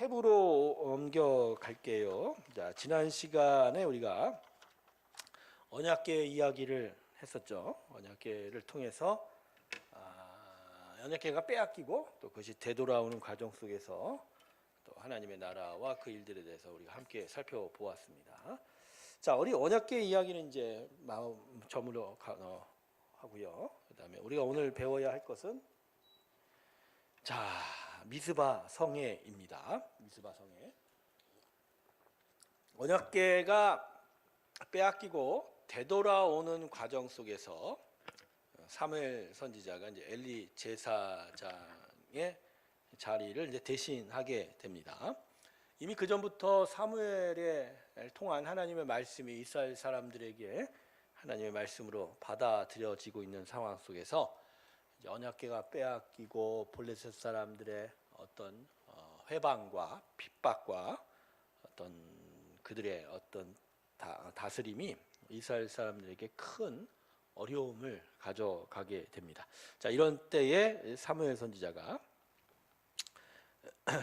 탭으로 옮겨 갈게요. 자, 지난 시간에 우리가 언약궤 이야기를 했었죠. 언약궤를 통해서 언약궤가 빼앗기고 또 그것이 되돌아오는 과정 속에서 또 하나님의 나라와 그 일들에 대해서 우리가 함께 살펴보았습니다. 자, 우리 언약궤 이야기는 이제 마음 저물어 하고요. 그다음에 우리가 오늘 배워야 할 것은 자, 미스바 성회입니다. 미스바 성회. 언약궤가 빼앗기고 되돌아오는 과정 속에서 사무엘 선지자가 이제 엘리 제사장의 자리를 이제 대신하게 됩니다. 이미 그 전부터 사무엘에 통한 하나님의 말씀이 이스라엘 사람들에게 하나님의 말씀으로 받아들여지고 있는 상황 속에서 언약궤가 빼앗기고 블레셋 사람들의 어떤 회방과 핍박과 어떤 그들의 어떤 다스림이 이스라엘 사람들에게 큰 어려움을 가져가게 됩니다. 자, 이런 때에 사무엘 선지자가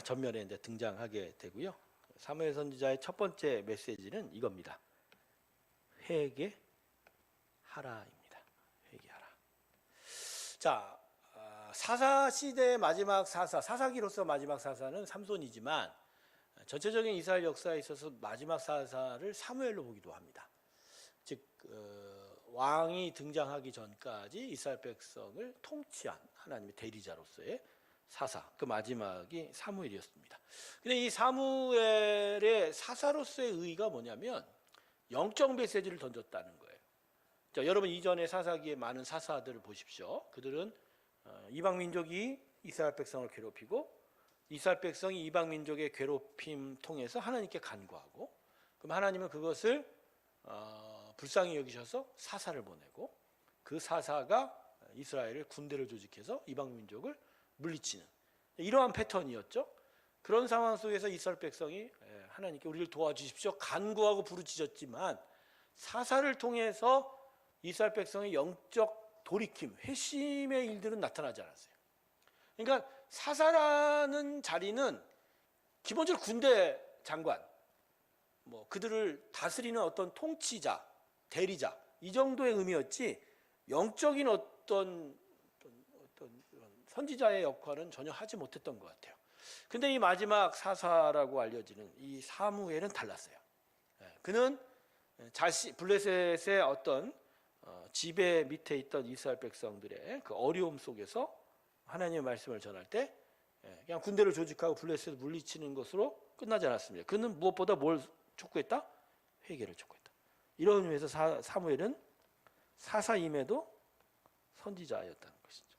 전면에 이제 등장하게 되고요. 사무엘 선지자의 첫 번째 메시지는 이겁니다. 회개하라입니다. 회개하라. 자, 사사 시대의 마지막 사사, 사사기로서 마지막 사사는 삼손이지만 전체적인 이스라엘 역사에 있어서 마지막 사사를 사무엘로 보기도 합니다. 즉 왕이 등장하기 전까지 이스라엘 백성을 통치한 하나님의 대리자로서의 사사, 그 마지막이 사무엘이었습니다. 근데 이 사무엘의 사사로서의 의의가 뭐냐면 영적 메시지를 던졌다는 거예요. 자, 여러분 이전에 사사기에 많은 사사들을 보십시오. 그들은 이방 민족이 이스라엘 백성을 괴롭히고 이스라엘 백성이 이방 민족의 괴롭힘 통해서 하나님께 간구하고 그럼 하나님은 그것을 불쌍히 여기셔서 사사를 보내고 그 사사가 이스라엘의 군대를 조직해서 이방 민족을 물리치는 이러한 패턴이었죠. 그런 상황 속에서 이스라엘 백성이 하나님께 우리를 도와주십시오 간구하고 부르짖었지만 사사를 통해서 이스라엘 백성의 영적 돌이킴, 회심의 일들은 나타나지 않았어요. 그러니까 사사라는 자리는 기본적으로 군대 장관, 뭐 그들을 다스리는 어떤 통치자, 대리자 이 정도의 의미였지 영적인 어떤 선지자의 역할은 전혀 하지 못했던 것 같아요. 근데 이 마지막 사사라고 알려지는 이 사무엘은 달랐어요. 그는 블레셋의 어떤 지배 밑에 있던 이스라엘 백성들의 그 어려움 속에서 하나님의 말씀을 전할 때 그냥 군대를 조직하고 블레셋을 물리치는 것으로 끝나지 않았습니다. 그는 무엇보다 뭘 촉구했다? 회개를 촉구했다. 이런 의미에서 사무엘은 사사임에도 선지자였다는 것이죠.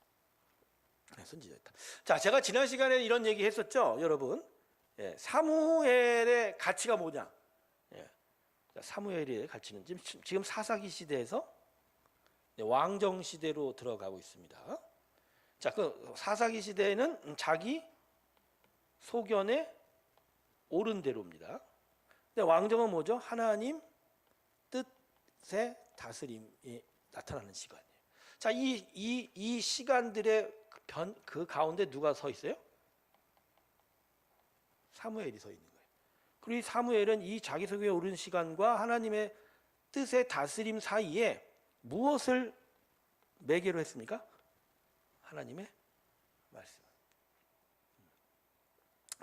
선지자였다. 자, 제가 지난 시간에 이런 얘기 했었죠, 여러분. 사무엘의 가치가 뭐냐? 사무엘의 가치는 지금 사사기 시대에서 왕정 시대로 들어가고 있습니다. 자, 그 사사기 시대에는 자기 소견에 옳은 대로입니다. 근데 왕정은 뭐죠? 하나님 뜻의 다스림이 나타나는 시간이에요. 자, 이 시간들의 그 가운데 누가 서 있어요? 사무엘이 서 있는 거예요. 그리고 이 사무엘은 이 자기 소견에 옳은 시간과 하나님의 뜻의 다스림 사이에 무엇을 매개로 했습니까? 하나님의 말씀.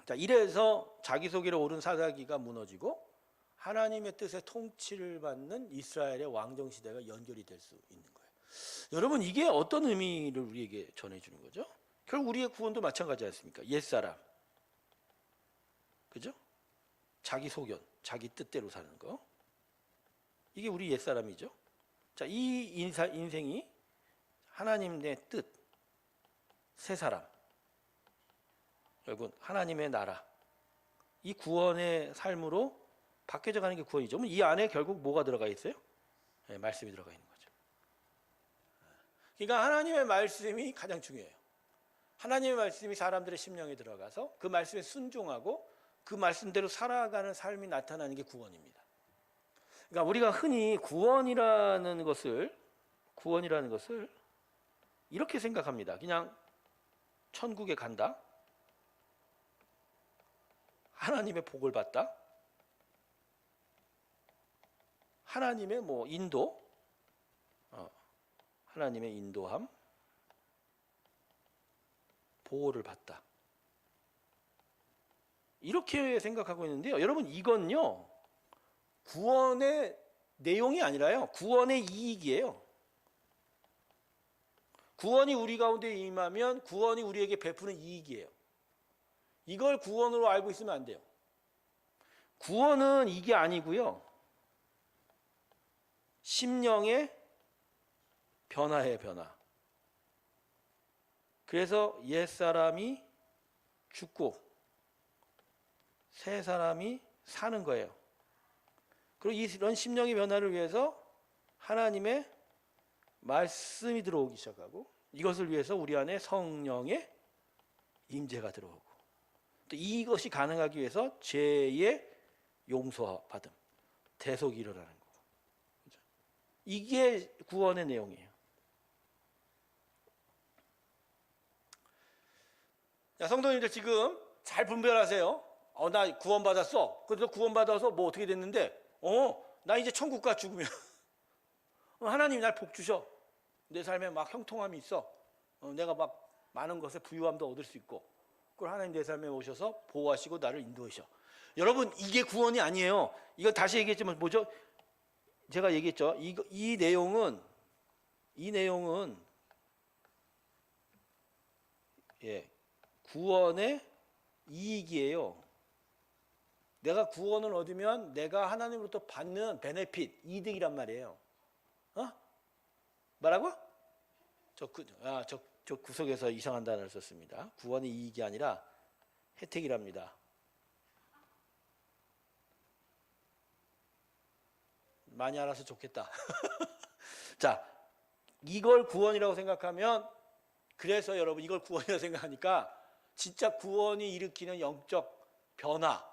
자, 이래서 자기소개로 옳은 사사기가 무너지고 하나님의 뜻의 통치를 받는 이스라엘의 왕정 시대가 연결이 될 수 있는 거예요. 여러분, 이게 어떤 의미를 우리에게 전해주는 거죠? 결국 우리의 구원도 마찬가지 않습니까? 옛사람, 그죠? 자기 소견, 자기 뜻대로 사는 거. 이게 우리 옛사람이죠. 자, 이 인생이 하나님의 뜻, 새 사람, 결국은 하나님의 나라, 이 구원의 삶으로 바뀌어져 가는 게 구원이죠. 그럼 이 안에 결국 뭐가 들어가 있어요? 말씀이 들어가 있는 거죠. 그러니까 하나님의 말씀이 가장 중요해요. 하나님의 말씀이 사람들의 심령에 들어가서 그 말씀에 순종하고 그 말씀대로 살아가는 삶이 나타나는 게 구원입니다. 그러니까 우리가 흔히 구원이라는 것을 이렇게 생각합니다. 그냥 천국에 간다. 하나님의 복을 받다. 하나님의 뭐 인도, 하나님의 인도함, 보호를 받다. 이렇게 생각하고 있는데요. 여러분 이건요. 구원의 내용이 아니라요. 구원의 이익이에요. 구원이 우리 가운데 임하면 구원이 우리에게 베푸는 이익이에요. 이걸 구원으로 알고 있으면 안 돼요. 구원은 이게 아니고요. 심령의 변화의 변화. 그래서 옛사람이 죽고 새 사람이 사는 거예요. 그리고 이런 심령의 변화를 위해서 하나님의 말씀이 들어오기 시작하고 이것을 위해서 우리 안에 성령의 임재가 들어오고 또 이것이 가능하기 위해서 죄의 용서받음, 대속이 일어나는 거고. 그렇죠? 이게 구원의 내용이에요. 자, 성도님들 지금 잘 분별하세요. 나 구원받았어. 그래서 구원받아서 뭐 어떻게 됐는데 나 이제 천국 가 죽으면 하나님이 날 복 주셔. 내 삶에 막 형통함이 있어. 내가 막 많은 것에 부유함도 얻을 수 있고 그걸 하나님 내 삶에 오셔서 보호하시고 나를 인도하셔. 여러분 이게 구원이 아니에요. 이거 다시 얘기했지만 뭐죠? 제가 얘기했죠. 이 내용은 구원의 이익이에요. 내가 구원을 얻으면 내가 하나님으로부터 받는 베네핏, 이득이란 말이에요. 뭐라고? 저 구석에서 이상한 단어를 썼습니다. 구원의 이익이 아니라 혜택이랍니다. 많이 알아서 좋겠다. 자, 이걸 구원이라고 생각하면 그래서 여러분 이걸 구원이라고 생각하니까 진짜 구원이 일으키는 영적 변화,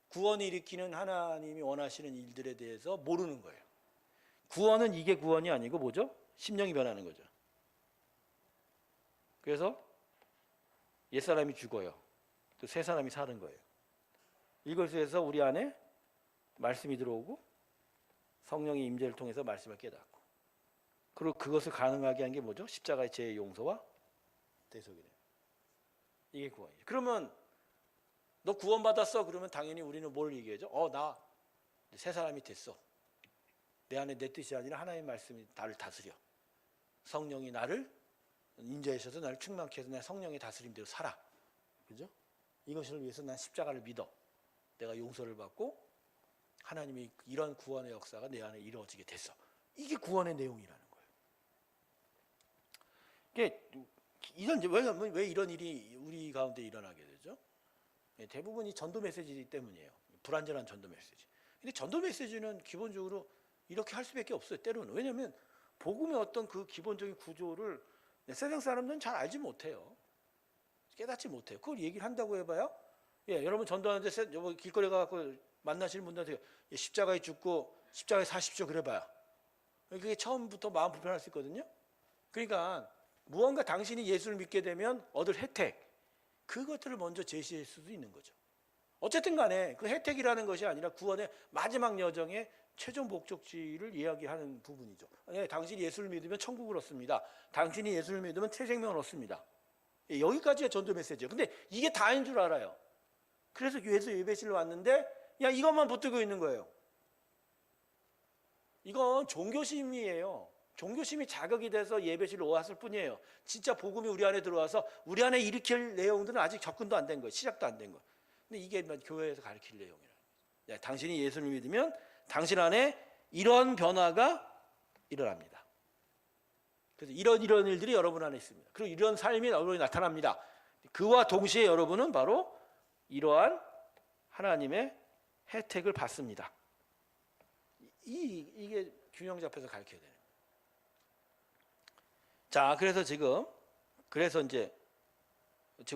구원이 일으키는 하나님이 원하시는 일들에 대해서 모르는 거예요. 구원은 이게 구원이 아니고 뭐죠? 심령이 변하는 거죠. 그래서 옛사람이 죽어요. 또 새 사람이 사는 거예요. 이것을 위해서 우리 안에 말씀이 들어오고 성령의 임재를 통해서 말씀을 깨닫고 그리고 그것을 가능하게 한 게 뭐죠? 십자가의 죄의 용서와 대속이래요. 이게 구원이에요. 그러면 너 구원받았어? 그러면 당연히 우리는 뭘 얘기하죠? 나 새 사람이 됐어. 내 안에 내 뜻이 아니라 하나님의 말씀이 나를 다스려. 성령이 나를 인자하셔서 나를 충만케 해서 내 성령의 다스림대로 살아. 그죠? 이것을 위해서 난 십자가를 믿어. 내가 용서를 받고 하나님이 이런 구원의 역사가 내 안에 이루어지게 됐어. 이게 구원의 내용이라는 거예요. 이게 왜 이런 일이 우리 가운데 일어나게 되죠? 대부분 이 전도 메시지 때문이에요. 불완전한 전도 메시지. 근데 전도 메시지는 기본적으로 이렇게 할 수밖에 없어요. 때로는. 왜냐하면 복음의 어떤 그 기본적인 구조를 세상 사람들은 잘 알지 못해요. 깨닫지 못해요. 그걸 얘기를 한다고 해봐요. 여러분 전도하는데 길거리 가서 만나시는 분들한테 십자가에 죽고 십자가에 사십시오 그래봐요. 그게 처음부터 마음 불편할 수 있거든요. 그러니까 무언가 당신이 예수를 믿게 되면 얻을 혜택 그것들을 먼저 제시할 수도 있는 거죠. 어쨌든 간에 그 혜택이라는 것이 아니라 구원의 마지막 여정의 최종 목적지를 이야기하는 부분이죠. 당신이 예수를 믿으면 천국을 얻습니다. 당신이 예수를 믿으면 새 생명을 얻습니다. 여기까지가 전도 메시지예요. 근데 이게 다인 줄 알아요. 그래서 교회에서 예배실로 왔는데 이것만 붙들고 있는 거예요. 이건 종교심이에요. 종교심이 자극이 돼서 예배실로 왔을 뿐이에요. 진짜 복음이 우리 안에 들어와서 우리 안에 일으킬 내용들은 아직 접근도 안 된 거예요. 시작도 안 된 거예요. 근데 이게 교회에서 가르칠 내용이라는 거예요. 당신이 예수를 믿으면 당신 안에 이런 변화가 일어납니다. 그래서 이런 일들이 여러분 안에 있습니다. 그리고 이런 삶이 여러분이 나타납니다. 그와 동시에 여러분은 바로 이러한 하나님의 혜택을 받습니다. 이게 균형 잡혀서 가르쳐야 돼요. 자, 그래서 지금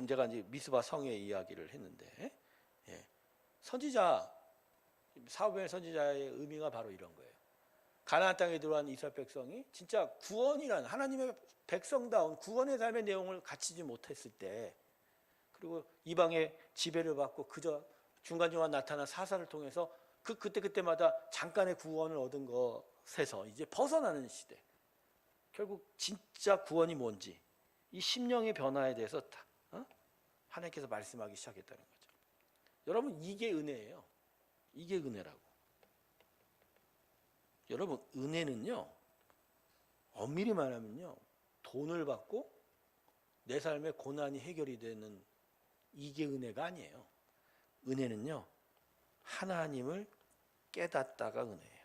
제가 이제 미스바 성의 이야기를 했는데, 선지자 사무엘 선지자의 의미가 바로 이런 거예요. 가나안 땅에 들어간 이스라엘 백성이 진짜 구원이란 하나님의 백성다운 구원의 삶의 내용을 갖추지 못했을 때, 그리고 이방의 지배를 받고 그저 중간중간 나타난 사사를 통해서 그때마다 잠깐의 구원을 얻은 것에서 이제 벗어나는 시대. 결국 진짜 구원이 뭔지 이 심령의 변화에 대해서 하나님께서 말씀하기 시작했다는 거죠. 여러분, 이게 은혜예요. 이게 은혜라고. 여러분, 은혜는요, 엄밀히 말하면요, 돈을 받고 내 삶의 고난이 해결이 되는 이게 은혜가 아니에요. 은혜는요, 하나님을 깨닫다가 은혜예요.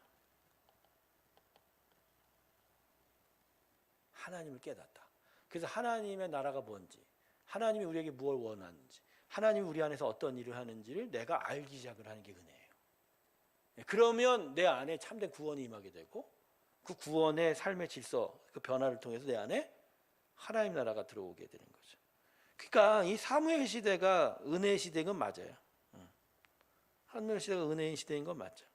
하나님을 깨닫다. 그래서 하나님의 나라가 뭔지, 하나님이 우리에게 무엇을 원하는지, 하나님이 우리 안에서 어떤 일을 하는지를 내가 알기 시작을 하는 게 은혜예요. 그러면 내 안에 참된 구원이 임하게 되고, 그 구원의 삶의 질서, 그 변화를 통해서 내 안에 하나님 나라가 들어오게 되는 거죠. 그러니까 이 사무엘 시대가 은혜의 시대인 건 맞아요. 사무엘 시대가 은혜의 시대인 건 맞죠.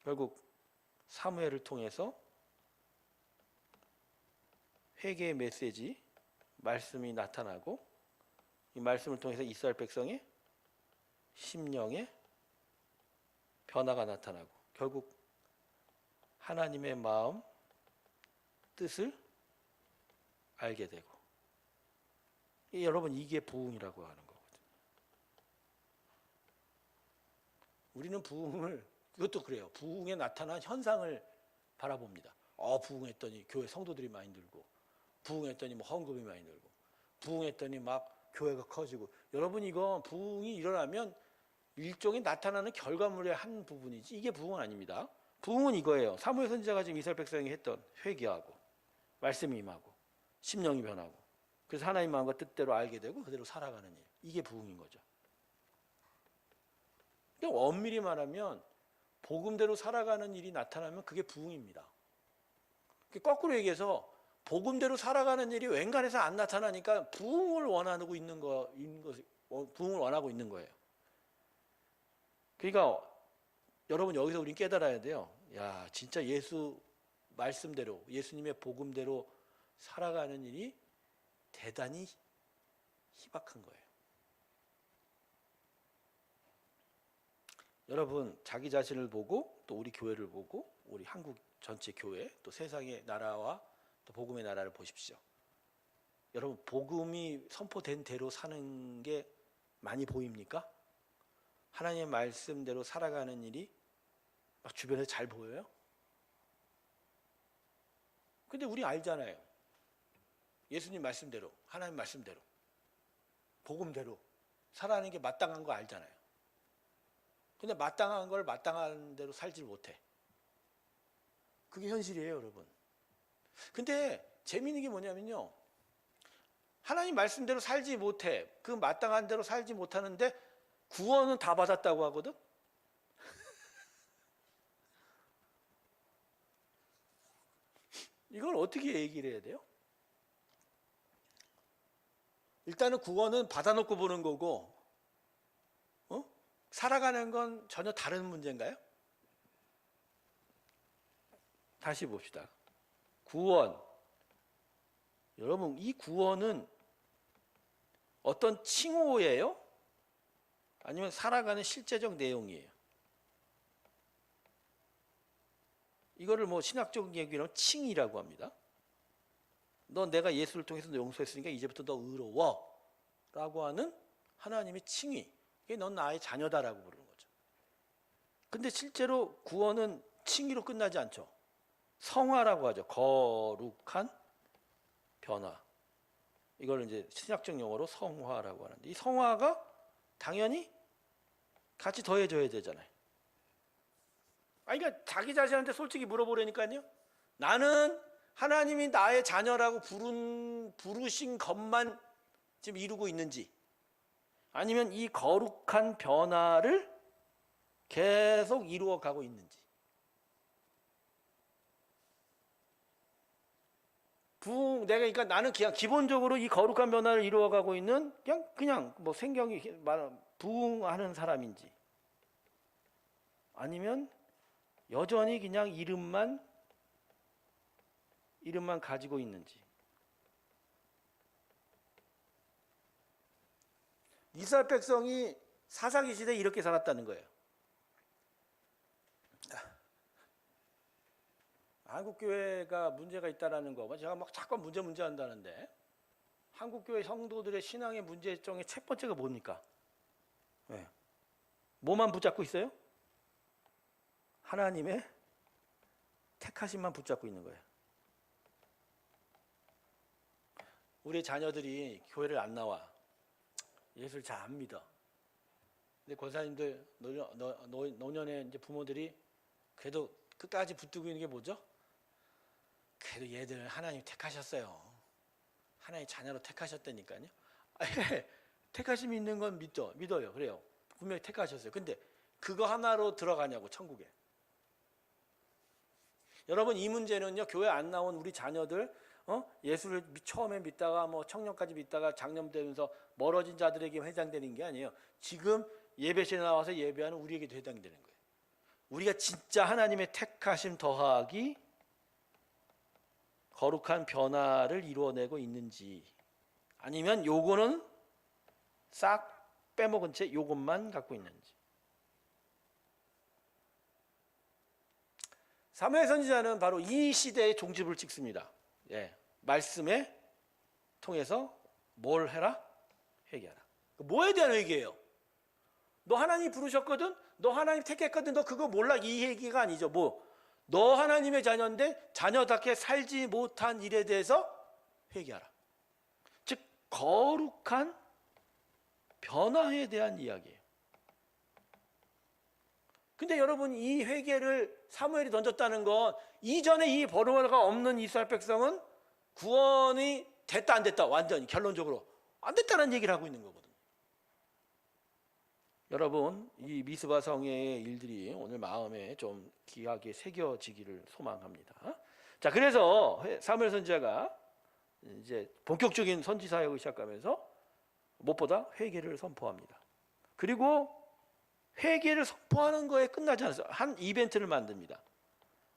결국 사무엘을 통해서 회개의 메시지, 말씀이 나타나고, 이 말씀을 통해서 이스라엘 백성의 심령의 변화가 나타나고, 결국 하나님의 마음, 뜻을 알게 되고, 여러분, 이게 부흥이라고 하는 거거든요. 우리는 부흥을, 이것도 그래요. 부흥에 나타난 현상을 바라봅니다. 부흥했더니 교회 성도들이 많이 늘고, 부흥했더니 뭐 헌금이 많이 늘고, 부흥했더니 막 교회가 커지고. 여러분, 이건 부흥이 일어나면 일종의 나타나는 결과물의 한 부분이지 이게 부흥은 아닙니다. 부흥은 이거예요. 사무엘 선지자가 지금 이스라엘 백성이 했던 회개하고 말씀이 임하고 심령이 변하고, 그래서 하나님 마음과 뜻대로 알게 되고 그대로 살아가는 일, 이게 부흥인 거죠. 그러니까 엄밀히 말하면 복음대로 살아가는 일이 나타나면 그게 부흥입니다. 거꾸로 얘기해서 복음대로 살아가는 일이 웬간해서 안 나타나니까 부흥을 원하고 있는 부흥을 원하고 있는 거예요. 그러니까 여러분, 여기서 우린 깨달아야 돼요. 야, 진짜 예수 말씀대로, 예수님의 복음대로 살아가는 일이 대단히 희박한 거예요. 여러분, 자기 자신을 보고 또 우리 교회를 보고 우리 한국 전체 교회 또 세상의 나라와 또 복음의 나라를 보십시오. 여러분, 복음이 선포된 대로 사는 게 많이 보입니까? 하나님의 말씀대로 살아가는 일이 막 주변에서 잘 보여요? 근데 우리 알잖아요. 예수님 말씀대로, 하나님 말씀대로, 복음대로 살아가는 게 마땅한 거 알잖아요. 근데 마땅한 걸 마땅한 대로 살지 못해. 그게 현실이에요, 여러분. 근데 재미있는 게 뭐냐면요, 하나님 말씀대로 살지 못해. 그 마땅한 대로 살지 못하는데 구원은 다 받았다고 하거든. 이걸 어떻게 얘기를 해야 돼요? 일단은 구원은 받아놓고 보는 거고, 살아가는 건 전혀 다른 문제인가요? 다시 봅시다. 구원. 여러분, 이 구원은 어떤 칭호예요? 아니면 살아가는 실제적 내용이에요? 이거를 뭐 신학적 얘기로 칭이라고 합니다. 너 내가 예수를 통해서 너 용서했으니까 이제부터 너 의로워 라고 하는 하나님의 칭의, 이게 넌 나의 자녀다라고 부르는 거죠. 근데 실제로 구원은 칭의로 끝나지 않죠. 성화라고 하죠. 거룩한 변화. 이걸 이제 신학적 용어로 성화라고 하는데, 이 성화가 당연히 같이 더해져야 되잖아요. 그러니까 자기 자신한테 솔직히 물어보려니까요. 나는 하나님이 나의 자녀라고 부르신 것만 지금 이루고 있는지, 아니면 이 거룩한 변화를 계속 이루어가고 있는지. 내가 그러니까 나는 그냥 기본적으로 이 거룩한 변화를 이루어가고 있는 그냥 뭐 생경이 말하는 부흥하는 사람인지, 아니면 여전히 그냥 이름만 가지고 있는지. 이스라엘 백성이 사사기 시대에 이렇게 살았다는 거예요. 한국교회가 문제가 있다는 거, 제가 막 자꾸 문제 한다는데, 한국교회 성도들의 신앙의 문제점의 첫 번째가 뭡니까? 네. 뭐만 붙잡고 있어요? 하나님의 택하심만 붙잡고 있는 거예요. 우리 자녀들이 교회를 안 나와. 예수를 잘 안 믿어. 근데 권사님들, 노년의 이제 부모들이 그래도 끝까지 붙들고 있는 게 뭐죠? 그래도 얘들 하나님 택하셨어요. 하나님 자녀로 택하셨다니까요. 택하심이 있는 건 믿어요. 그래요. 분명히 택하셨어요. 근데 그거 하나로 들어가냐고, 천국에. 여러분, 이 문제는요, 교회 안 나온 우리 자녀들, 예수를 처음에 믿다가 뭐 청년까지 믿다가 장년되면서 멀어진 자들에게 해당되는 게 아니에요. 지금 예배실에 나와서 예배하는 우리에게도 해당되는 거예요. 우리가 진짜 하나님의 택하심 더하기 거룩한 변화를 이루어내고 있는지, 아니면 요거는 싹 빼먹은 채 요것만 갖고 있는지. 사무엘 선지자는 바로 이 시대의 종집을 찍습니다. 예, 말씀에 통해서 뭘 해라? 회개하라. 뭐에 대한 회개예요? 너 하나님 부르셨거든? 너 하나님 택했거든? 너 그거 몰라? 이 얘기가 아니죠. 너 하나님의 자녀인데 자녀답게 살지 못한 일에 대해서 회개하라. 즉 거룩한 변화에 대한 이야기예요. 근데 여러분, 이 회개를 사무엘이 던졌다는 건 이전에 이 변화가 없는 이스라엘 백성은 구원이 됐다 안 됐다, 완전히 결론적으로 안 됐다는 얘기를 하고 있는 거거든요. 여러분, 이 미스바 성회의 일들이 오늘 마음에 좀 귀하게 새겨지기를 소망합니다. 자, 그래서 사무엘 선지자가 이제 본격적인 선지 사역을 시작하면서 무엇보다 회개를 선포합니다. 그리고 회개를 선포하는 거에 끝나지 않았어요. 한 이벤트를 만듭니다.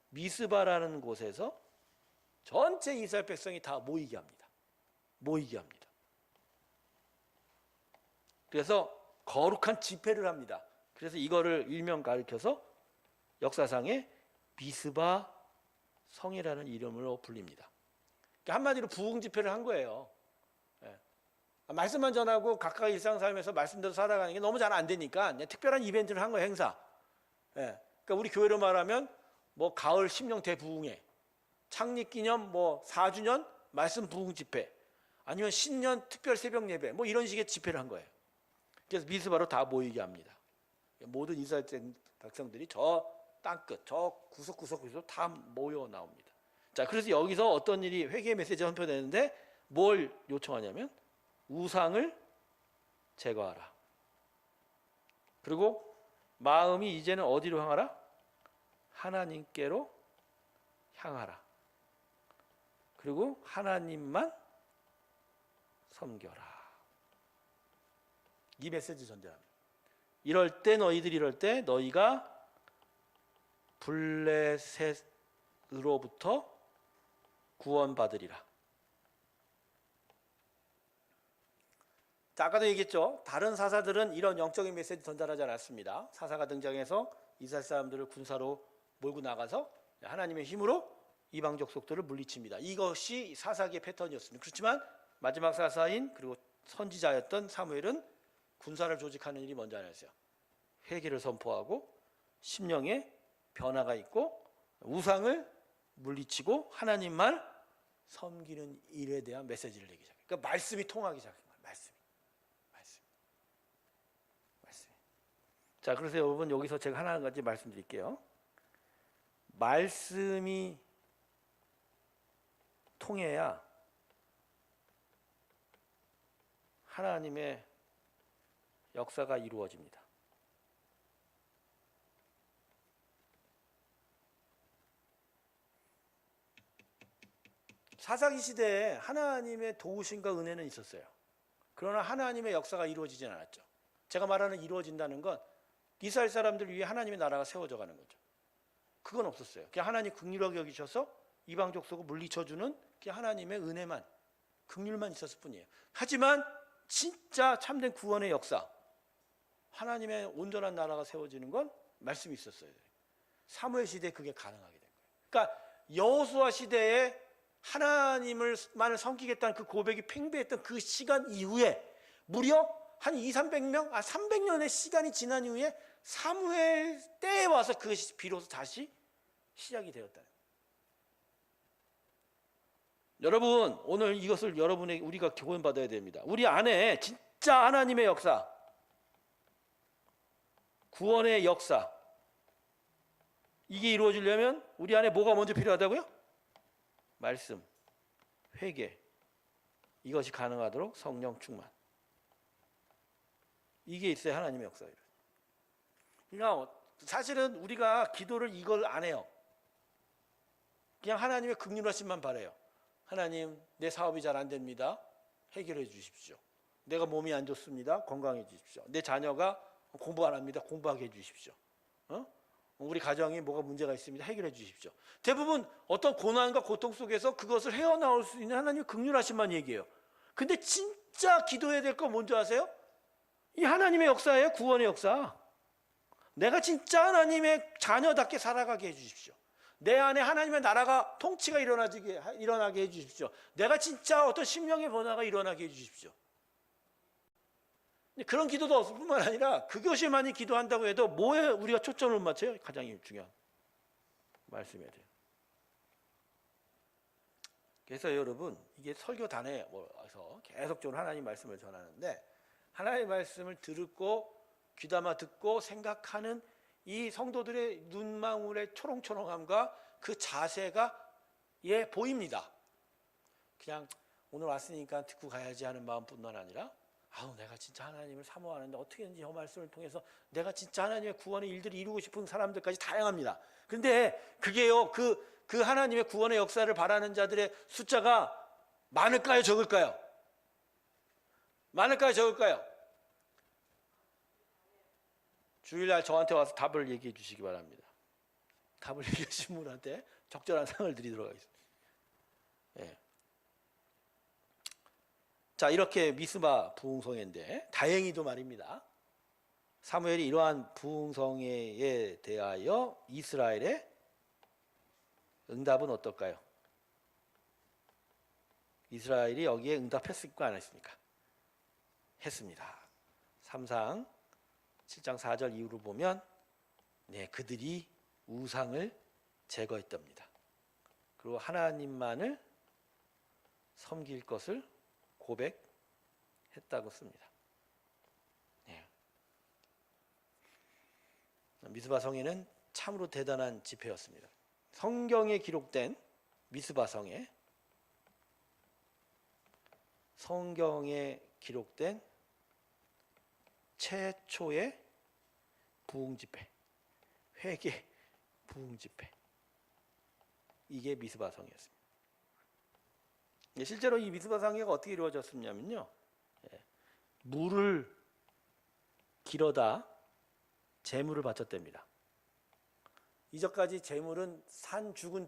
미스바라는 곳에서 전체 이스라엘 백성이 다 모이게 합니다. 그래서 거룩한 집회를 합니다. 그래서 이거를 일명 가리켜서 역사상에 미스바 성이라는 이름으로 불립니다. 그러니까 한마디로 부흥 집회를 한 거예요. 말씀만 전하고 각각 일상삶에서 말씀대로 살아가는 게 너무 잘 안 되니까 특별한 이벤트를 한 거예요. 행사. 그러니까 우리 교회로 말하면 뭐 가을 심령 대부흥회, 창립기념 뭐 4주년 말씀 부흥 집회, 아니면 신년 특별 새벽 예배, 뭐 이런 식의 집회를 한 거예요. 그래서 미스바로 다 모이게 합니다. 모든 이스라엘 백성들이 저 땅끝, 저 구석구석에서 다 모여 나옵니다. 자, 그래서 여기서 어떤 일이, 회개 메시지가 선포되는데 뭘 요청하냐면 우상을 제거하라. 그리고 마음이 이제는 어디로 향하라? 하나님께로 향하라. 그리고 하나님만 섬겨라. 이 메시지 전제합니다. 이럴 때 너희가 블레셋으로부터 구원받으리라. 자, 아까도 얘기했죠. 다른 사사들은 이런 영적인 메시지 전달하지 않았습니다. 사사가 등장해서 이스라엘 사람들을 군사로 몰고 나가서 하나님의 힘으로 이방 족속들을 물리칩니다. 이것이 사사기의 패턴이었습니다. 그렇지만 마지막 사사인 그리고 선지자였던 사무엘은 군사를 조직하는 일이 뭔지 알았어요. 회개를 선포하고 심령에 변화가 있고 우상을 물리치고 하나님만 섬기는 일에 대한 메시지를 내기 시작해요. 그러니까 말씀이 통하기 시작한 거예요. 말씀이. 자, 그래서 여러분, 여기서 제가 하나 가지 말씀드릴게요. 말씀이 통해야 하나님의 역사가 이루어집니다. 사사기 시대에 하나님의 도우심과 은혜는 있었어요. 그러나 하나님의 역사가 이루어지진 않았죠. 제가 말하는 이루어진다는 건 이스라엘 사람들 위해 하나님의 나라가 세워져 가는 거죠. 그건 없었어요. 그냥 하나님 긍휼하게 여기셔서 이방 족속을 물리쳐주는 그냥 하나님의 은혜만, 긍휼만 있었을 뿐이에요. 하지만 진짜 참된 구원의 역사, 하나님의 온전한 나라가 세워지는 건 말씀이 있었어야 돼요. 사무엘 시대에 그게 가능하게 된 거예요. 그러니까 여호수아 시대에 하나님을만을 섬기겠다는 그 고백이 팽배했던 그 시간 이후에 무려 한 200~300명, 300년의 시간이 지난 이후에 사무엘 때에 와서 그것이 비로소 다시 시작이 되었다. 여러분, 오늘 이것을 여러분에게 우리가 교훈받아야 됩니다. 우리 안에 진짜 하나님의 역사, 구원의 역사, 이게 이루어지려면 우리 안에 뭐가 먼저 필요하다고요? 말씀, 회개, 이것이 가능하도록 성령 충만, 이게 있어야 하나님의 역사예요. 그러니까 사실은 우리가 기도를 이걸 안 해요. 그냥 하나님의 긍휼하심만 바라요. 하나님, 내 사업이 잘 안 됩니다. 해결해 주십시오. 내가 몸이 안 좋습니다. 건강해 주십시오. 내 자녀가 공부 안 합니다. 공부하게 해 주십시오. 우리 가정에 뭐가 문제가 있습니다. 해결해 주십시오. 대부분 어떤 고난과 고통 속에서 그것을 헤어나올 수 있는 하나님의 긍휼하심만 얘기해요. 근데 진짜 기도해야 될 건 뭔지 아세요? 이 하나님의 역사예요. 구원의 역사. 내가 진짜 하나님의 자녀답게 살아가게 해 주십시오. 내 안에 하나님의 나라가 통치가 일어나게 해 주십시오. 내가 진짜 어떤 심령의 변화가 일어나게 해 주십시오. 그런 기도도 없을 뿐만 아니라 그것이 많이 기도한다고 해도 뭐에 우리가 초점을 맞춰요? 가장 중요한 말씀이에요. 그래서 여러분, 이게 설교단에 와서 계속적으로 하나님 말씀을 전하는데, 하나님의 말씀을 듣고 귀담아 듣고 생각하는 이 성도들의 눈망울의 초롱초롱함과 그 자세가 보입니다. 그냥 오늘 왔으니까 듣고 가야지 하는 마음뿐만 아니라, 내가 진짜 하나님을 사모하는데 어떻게든지 이 말씀을 통해서 내가 진짜 하나님의 구원의 일들을 이루고 싶은 사람들까지 다양합니다. 그런데 그게요, 그 하나님의 구원의 역사를 바라는 자들의 숫자가 많을까요, 적을까요? 많을까요, 적을까요? 주일날 저한테 와서 답을 얘기해 주시기 바랍니다. 답을 얘기하신 분한테 적절한 상을 드리도록 하겠습니다. 예. 자, 이렇게 미스바 부흥성회인데, 다행히도 말입니다, 사무엘이 이러한 부흥성회에 대하여 이스라엘의 응답은 어떨까요? 이스라엘이 여기에 응답했을까 안 했습니까? 했습니다. 3상 7장 4절 이후로 보면 그들이 우상을 제거했답니다. 그리고 하나님만을 섬길 것을 고백했다고 씁니다. 미스바 성회는 참으로 대단한 집회였습니다. 성경에 기록된 미스바 성회, 성경에 기록된 최초의 부흥집회, 회개 부흥집회, 이게 미스바 성회였습니다. 실제로 이 미스바 성회가 어떻게 이루어졌었냐면요, 물을 길어다 제물을 바쳤답니다. 이전까지 제물은 산 죽은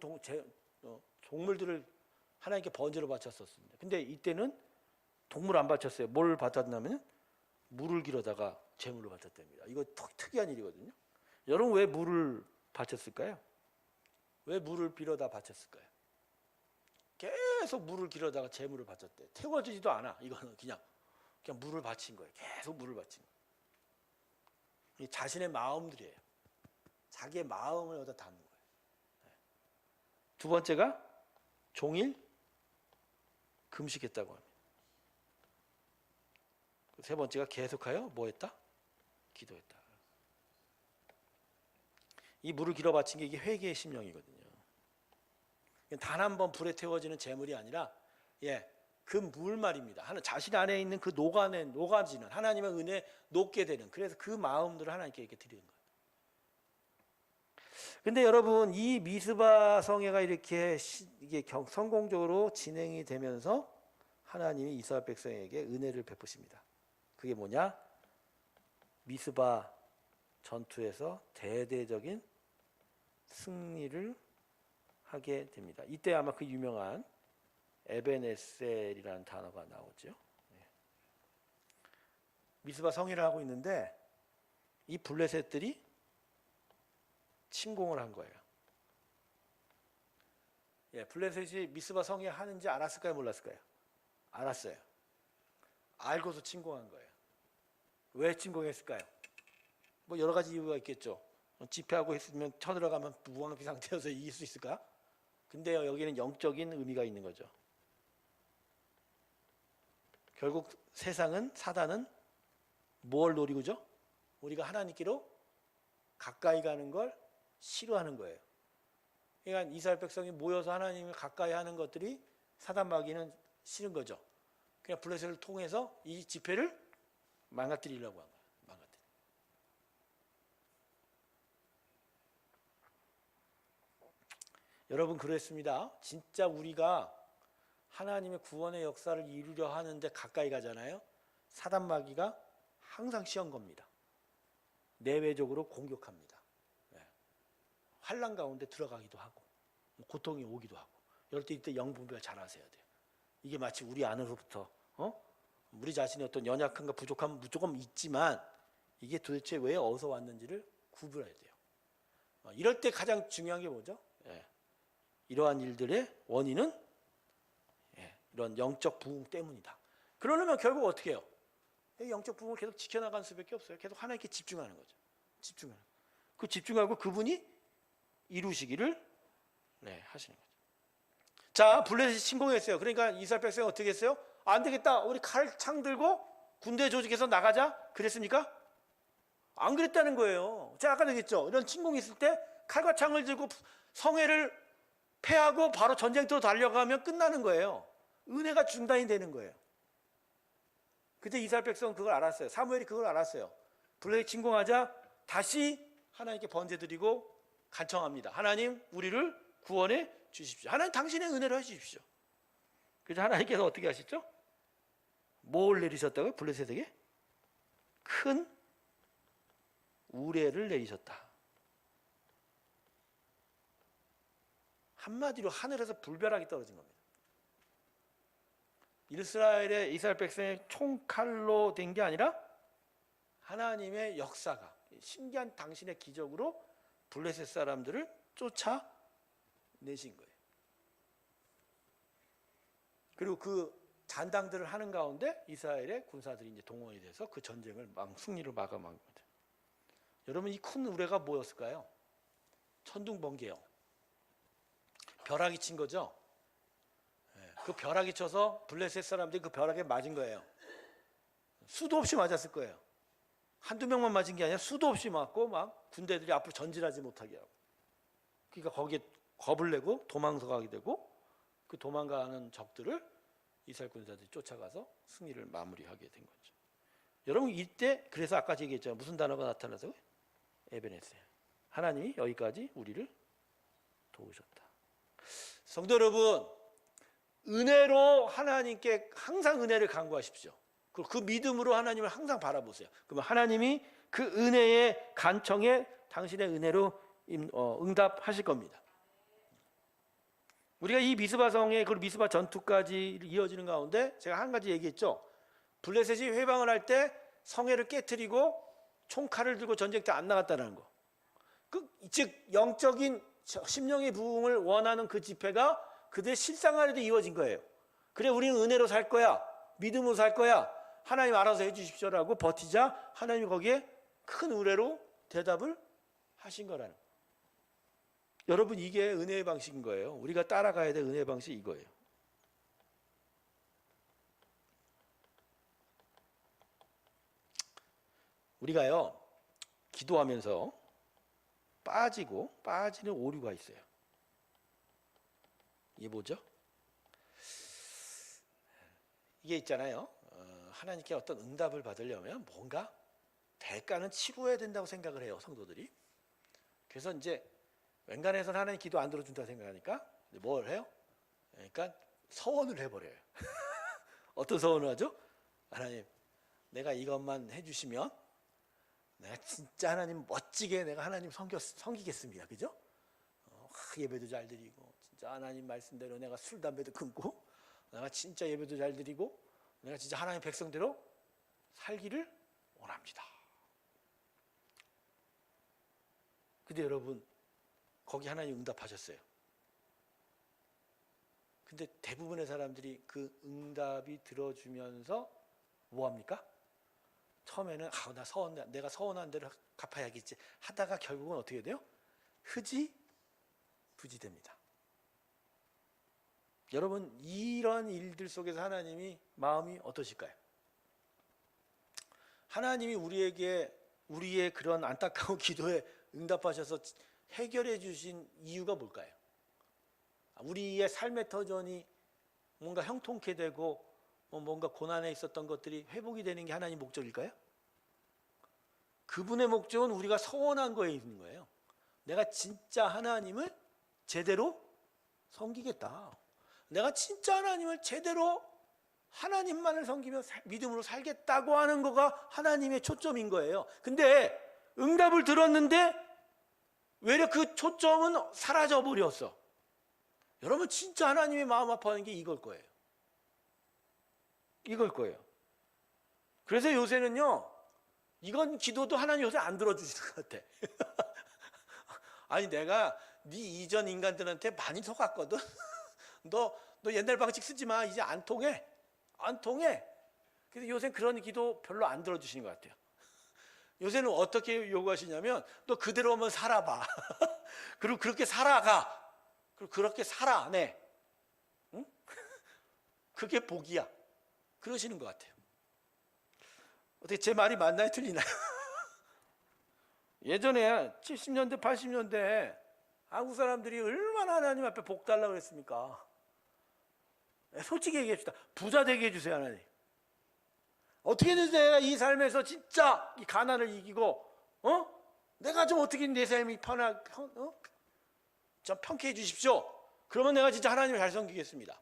동물들을 하나님께 번제로 바쳤었습니다. 근데 이때는 동물 안 바쳤어요. 뭘 바쳤냐면 물을 길어다가 제물로 바쳤답니다. 이거 특이한 일이거든요. 여러분, 왜 물을 바쳤을까요? 왜 물을 빌어다 바쳤을까요? 계속 물을 길어다가 제물을 바쳤대. 태워지지도 않아. 이거는 그냥 물을 바친 거예요. 계속 물을 바친 거예요. 자신의 마음들이에요. 자기의 마음을 여기다 담는 거예요. 두 번째가 종일 금식했다고 합니다. 세 번째가 계속하여 뭐 했다? 기도했다. 이 물을 길어 바친 게 이게 회개의 심령이거든요. 단 한 번 불에 태워지는 제물이 아니라 그 물 말입니다. 자신 안에 있는 그 녹아지는 하나님의 은혜에 녹게 되는, 그래서 그 마음들을 하나님께 이렇게 드리는 거예요. 근데 여러분, 이 미스바 성회가 이게 성공적으로 진행이 되면서 하나님이 이스라엘 백성에게 은혜를 베푸십니다. 그게 뭐냐? 미스바 전투에서 대대적인 승리를 하게 됩니다. 이때 아마 그 유명한 에벤에셀이라는 단어가 나오죠. 미스바 성회를 하고 있는데 이 블레셋들이 침공을 한 거예요. 예, 블레셋이 미스바 성에 하는지 알았을까요, 몰랐을까요? 알았어요. 알고서 침공한 거예요. 왜 침공했을까요? 뭐 여러 가지 이유가 있겠죠. 집회하고 했으면 쳐들어가면 무방비 상태여서 이길 수 있을까? 근데요, 여기는 영적인 의미가 있는 거죠. 결국 세상은, 사단은 뭘 노리고죠? 우리가 하나님께로 가까이 가는 걸 싫어하는 거예요. 그러니까 이스라엘 백성이 모여서 하나님을 가까이 하는 것들이 사단 마귀는 싫은 거죠. 그냥 블레셋을 통해서 이 집회를 망가뜨리려고 한 거예요. 여러분, 그랬습니다. 진짜 우리가 하나님의 구원의 역사를 이루려 하는데 가까이 가잖아요. 사단 마귀가 항상 시험 겁니다. 내외적으로 공격합니다. 환난 가운데 들어가기도 하고 고통이 오기도 하고 이럴 때 이때 영분별 잘 하셔야 돼요. 이게 마치 우리 안으로부터 우리 자신의 어떤 연약함과 부족함은 무조건 있지만 이게 도대체 왜 어디서 왔는지를 구분해야 돼요. 이럴 때 가장 중요한 게 뭐죠? 이러한 일들의 원인은 이런 영적 부흥 때문이다. 그러려면 결국 어떻게 해요? 영적 부흥을 계속 지켜나갈 수밖에 없어요. 계속 하나님께 집중하는 거죠. 집중하는. 그 집중하고 그분이 이루시기를 하시는 거죠. 자, 블레셋이 침공했어요. 그러니까 이스라엘 백성이 어떻게 했어요? 안 되겠다. 우리 칼 창 들고 군대 조직해서 나가자. 그랬습니까? 안 그랬다는 거예요. 제가 아까 얘기했죠. 이런 침공이 있을 때 칼과 창을 들고 성회를 패하고 바로 전쟁터로 달려가면 끝나는 거예요. 은혜가 중단이 되는 거예요. 그때 이스라엘 백성은 그걸 알았어요. 사무엘이 그걸 알았어요. 블레셋 침공하자 다시 하나님께 번제드리고 간청합니다. 하나님, 우리를 구원해 주십시오. 하나님, 당신의 은혜로 해주십시오. 그래서 하나님께서 어떻게 하셨죠? 뭘 내리셨다고요? 블레셋에게? 큰 우레를 내리셨다. 한마디로 하늘에서 불벼락이 떨어진 겁니다. 이스라엘 백성의 총칼로 된 게 아니라 하나님의 역사가, 신기한 당신의 기적으로 블레셋 사람들을 쫓아내신 거예요. 그리고 그 잔당들을 하는 가운데 이스라엘의 군사들이 이제 동원이 돼서 그 전쟁을 승리를 마감한 거죠. 여러분, 이 큰 우레가 뭐였을까요? 천둥번개요. 벼락이 친 거죠. 그 벼락이 쳐서 블레셋 사람들이 그 벼락에 맞은 거예요. 수도 없이 맞았을 거예요. 한두 명만 맞은 게 아니라 수도 없이 맞고 막 군대들이 앞으로 전진하지 못하게 하고. 그러니까 거기에 겁을 내고 도망서가게 되고 그 도망가는 적들을 이스라엘 군사들이 쫓아가서 승리를 마무리하게 된 거죠. 여러분, 이때 그래서 아까 얘기했잖아요. 무슨 단어가 나타나서 에베네셀. 하나님이 여기까지 우리를 도우셨다. 성도 여러분, 은혜로 하나님께 항상 은혜를 간구하십시오. 그 믿음으로 하나님을 항상 바라보세요. 그러면 하나님이 그 은혜의 간청에 당신의 은혜로 응답하실 겁니다. 우리가 이 미스바 성의 그 미스바 전투까지 이어지는 가운데 제가 한 가지 얘기했죠. 블레셋이 회방을 할 때 성회를 깨트리고 총칼을 들고 전쟁터 안 나갔다는 거. 즉 영적인 심령의 부흥을 원하는 그 집회가 그들의 실생활에도 이루어진 거예요. 그래, 우리는 은혜로 살 거야. 믿음으로 살 거야. 하나님 알아서 해주십시오라고 버티자 하나님이 거기에 큰 의뢰로 대답을 하신 거라는 거예요. 여러분, 이게 은혜의 방식인 거예요. 우리가 따라가야 될 은혜의 방식이 이거예요. 우리가요, 기도하면서 빠지는 오류가 있어요. 이게 뭐죠? 이게 있잖아요. 하나님께 어떤 응답을 받으려면 뭔가 대가는 치러야 된다고 생각을 해요, 성도들이. 그래서 이제 웬간해서는 하나님 기도 안 들어준다고 생각하니까 뭘 해요? 그러니까 서원을 해버려요. 어떤 서원을 하죠? 하나님, 내가 이것만 해주시면 내가 진짜 하나님 멋지게 내가 하나님 섬기겠습니다. 그죠? 예배도 잘 드리고 진짜 하나님 말씀대로 내가 술 담배도 끊고 내가 진짜 예배도 잘 드리고 내가 진짜 하나님 백성대로 살기를 원합니다. 근데 여러분 거기 하나님 응답하셨어요. 근데 대부분의 사람들이 그 응답이 들어주면서 뭐합니까? 처음에는 내가 서운한 대로 갚아야겠지 하다가 결국은 어떻게 돼요? 흐지부지됩니다. 여러분 이런 일들 속에서 하나님이 마음이 어떠실까요? 하나님이 우리의 그런 안타까운 기도에 응답하셔서 해결해 주신 이유가 뭘까요? 우리의 삶의 터전이 뭔가 형통케 되고 뭔가 고난에 있었던 것들이 회복이 되는 게 하나님 목적일까요? 그분의 목적은 우리가 서원한 거에 있는 거예요. 내가 진짜 하나님을 제대로 섬기겠다. 내가 진짜 하나님을 제대로 하나님만을 섬기며 믿음으로 살겠다고 하는 거가 하나님의 초점인 거예요. 근데 응답을 들었는데 외려 그 초점은 사라져 버렸어. 여러분 진짜 하나님의 마음 아파하는 게 이걸 거예요. 이걸 거예요. 그래서 요새는요, 이건 기도도 하나님 요새 안 들어주시는 것 같아. 아니 내가 네 이전 인간들한테 많이 속았거든. 너 옛날 방식 쓰지 마. 이제 안 통해. 안 통해. 그래서 요새 그런 기도 별로 안 들어주시는 것 같아요. 요새는 어떻게 요구하시냐면 너 그대로 한번 살아봐. 그리고 그렇게 살아가. 그리고 그렇게 살아내. 응? 그게 복이야. 그러시는 것 같아요. 어떻게 제 말이 맞나요? 틀리나요? 예전에 70년대, 80년대 한국 사람들이 얼마나 하나님 앞에 복 달라고 그랬습니까? 솔직히 얘기해 줍시다. 부자 되게 해주세요, 하나님. 어떻게든 내가 이 삶에서 진짜 이 가난을 이기고, 내가 좀 어떻게 내 삶이 좀 편케해 주십시오. 그러면 내가 진짜 하나님을 잘 섬기겠습니다.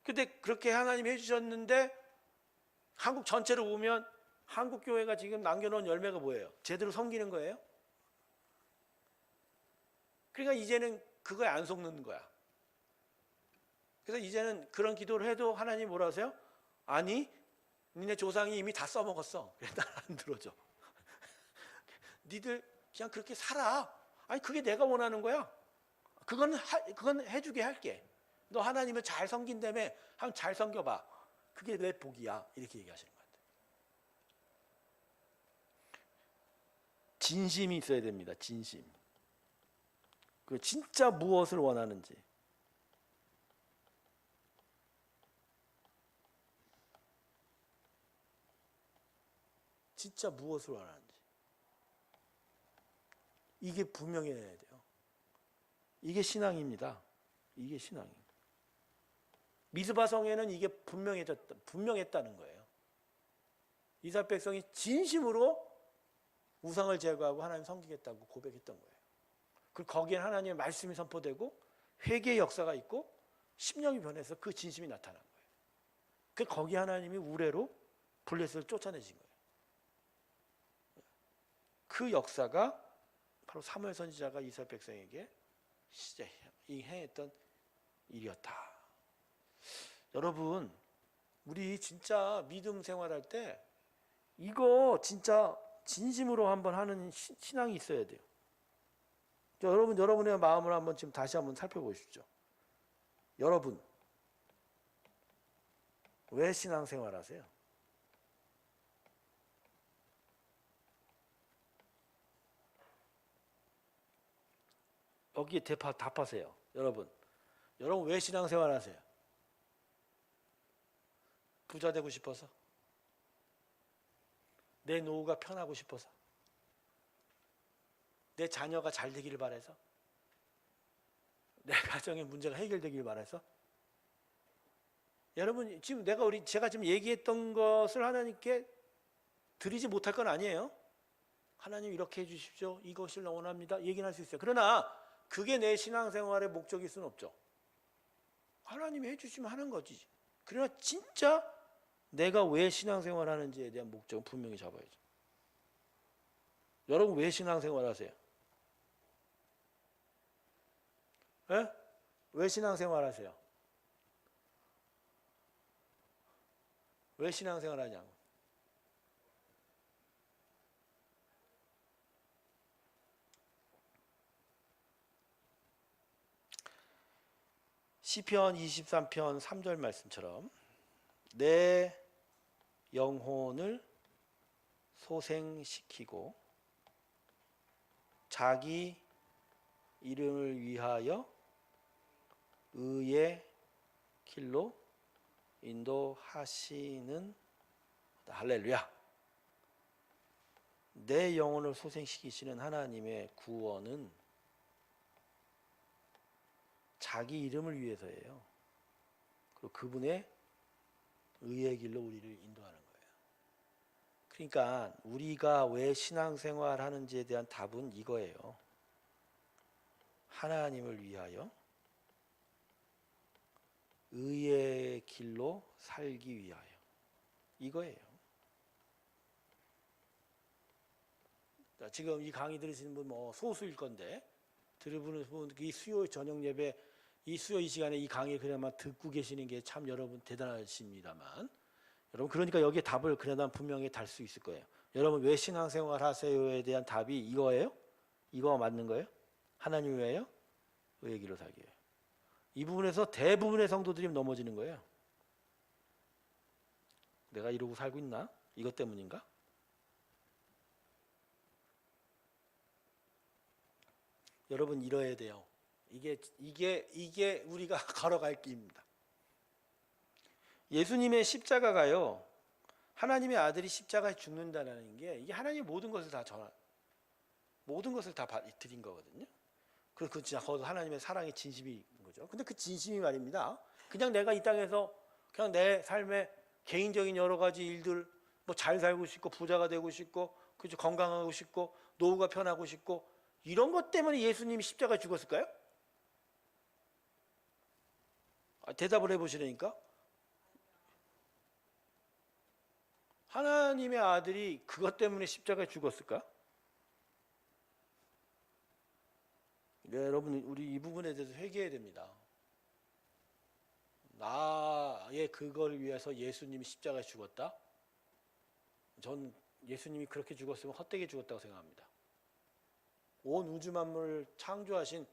근데 그렇게 하나님 해주셨는데 한국 전체로 보면 한국 교회가 지금 남겨놓은 열매가 뭐예요? 제대로 섬기는 거예요? 그러니까 이제는 그거에 안 속는 거야. 그래서 이제는 그런 기도를 해도 하나님 뭐라 하세요? 아니, 니네 조상이 이미 다 써먹었어. 그래, 날 안 들어줘. 니들 그냥 그렇게 살아. 아니, 그게 내가 원하는 거야. 그건 해주게 할게. 너 하나님을 잘 섬긴다며 한번 잘 섬겨봐. 그게 내 복이야. 이렇게 얘기하시는 것 같아요. 진심이 있어야 됩니다. 진심. 그 진짜 무엇을 원하는지. 진짜 무엇을 원하는지. 이게 분명해야 돼요. 이게 신앙입니다. 이게 신앙입니다. 미스바 성에는 이게 분명했다는 거예요. 이스라엘 백성이 진심으로 우상을 제거하고 하나님 섬기겠다고 고백했던 거예요. 그리고 거기엔 하나님의 말씀이 선포되고 회개의 역사가 있고 심령이 변해서 그 진심이 나타난 거예요. 그 거기 하나님이 우레로 블레셋을 쫓아내신 거예요. 그 역사가 바로 사무엘 선지자가 이스라엘 백성에게 행했던 일이었다. 여러분, 우리 진짜 믿음 생활할 때 이거 진짜 진심으로 한번 하는 신앙이 있어야 돼요. 여러분의 마음을 한번 지금 다시 한번 살펴보십시오. 여러분, 왜 신앙생활 하세요? 여기에 답하세요. 여러분 왜 신앙생활 하세요? 부자 되고 싶어서? 내 노후가 편하고 싶어서? 내 자녀가 잘 되기를 바라서? 내 가정의 문제가 해결되기를 바라서? 여러분 지금 제가 지금 얘기했던 것을 하나님께 드리지 못할 건 아니에요. 하나님 이렇게 해주십시오. 이것을 원합니다. 얘기는 할 수 있어요. 그러나 그게 내 신앙생활의 목적일 수는 없죠. 하나님이 해주시면 하는 거지. 그러나 진짜 내가 왜 신앙생활 하는지에 대한 목적은 분명히 잡아야죠. 여러분 왜 신앙생활 하세요? 네? 왜 신앙생활 하세요? 왜 신앙생활 하냐고. 시편 23편 3절 말씀처럼 내 영혼을 소생시키고 자기 이름을 위하여 의의 길로 인도하시는 할렐루야. 내 영혼을 소생시키시는 하나님의 구원은 자기 이름을 위해서예요. 그리고 그분의 의의 길로 우리를 인도하는 거예요. 그러니까 우리가 왜 신앙생활 하는지에 대한 답은 이거예요. 하나님을 위하여 의의 길로 살기 위하여, 이거예요. 자, 지금 이 강의 들으시는 분 뭐 소수일 건데 들으시는 분 이 수요 저녁 예배 이 수요 이 시간에 이 강의 그나마 듣고 계시는 게 참 여러분 대단하십니다만, 여러분 그러니까 여기에 답을 그나마 분명히 달 수 있을 거예요. 여러분 왜 신앙생활 하세요에 대한 답이 이거예요? 이거 맞는 거예요? 하나님 위하여 의의 길로 살기 위해요. 이 부분에서 대부분의 성도들이 넘어지는 거예요. 내가 이러고 살고 있나? 이것 때문인가? 여러분 이뤄야 돼요. 이게 우리가 걸어갈 길입니다. 예수님의 십자가가요, 하나님의 아들이 십자가에 죽는다는 게 이게 하나님의 모든 것을 다 드린 거거든요. 그래서 그 진짜 거기서 하나님의 사랑의 진심인 거죠. 근데 그 진심이 말입니다. 그냥 내가 이 땅에서 그냥 내 삶의 개인적인 여러 가지 일들, 뭐 잘 살고 싶고 부자가 되고 싶고 그죠, 건강하고 싶고 노후가 편하고 싶고 이런 것 때문에 예수님이 십자가에 죽었을까요? 대답을 해보시라니까. 하나님의 아들이 그것 때문에 십자가에 죽었을까? 네, 여러분 우리 이 부분에 대해서 회개해야 됩니다. 나의 그걸 위해서 예수님이 십자가에 죽었다? 전 예수님이 그렇게 죽었으면 헛되게 죽었다고 생각합니다. 온 우주 만물을 창조하신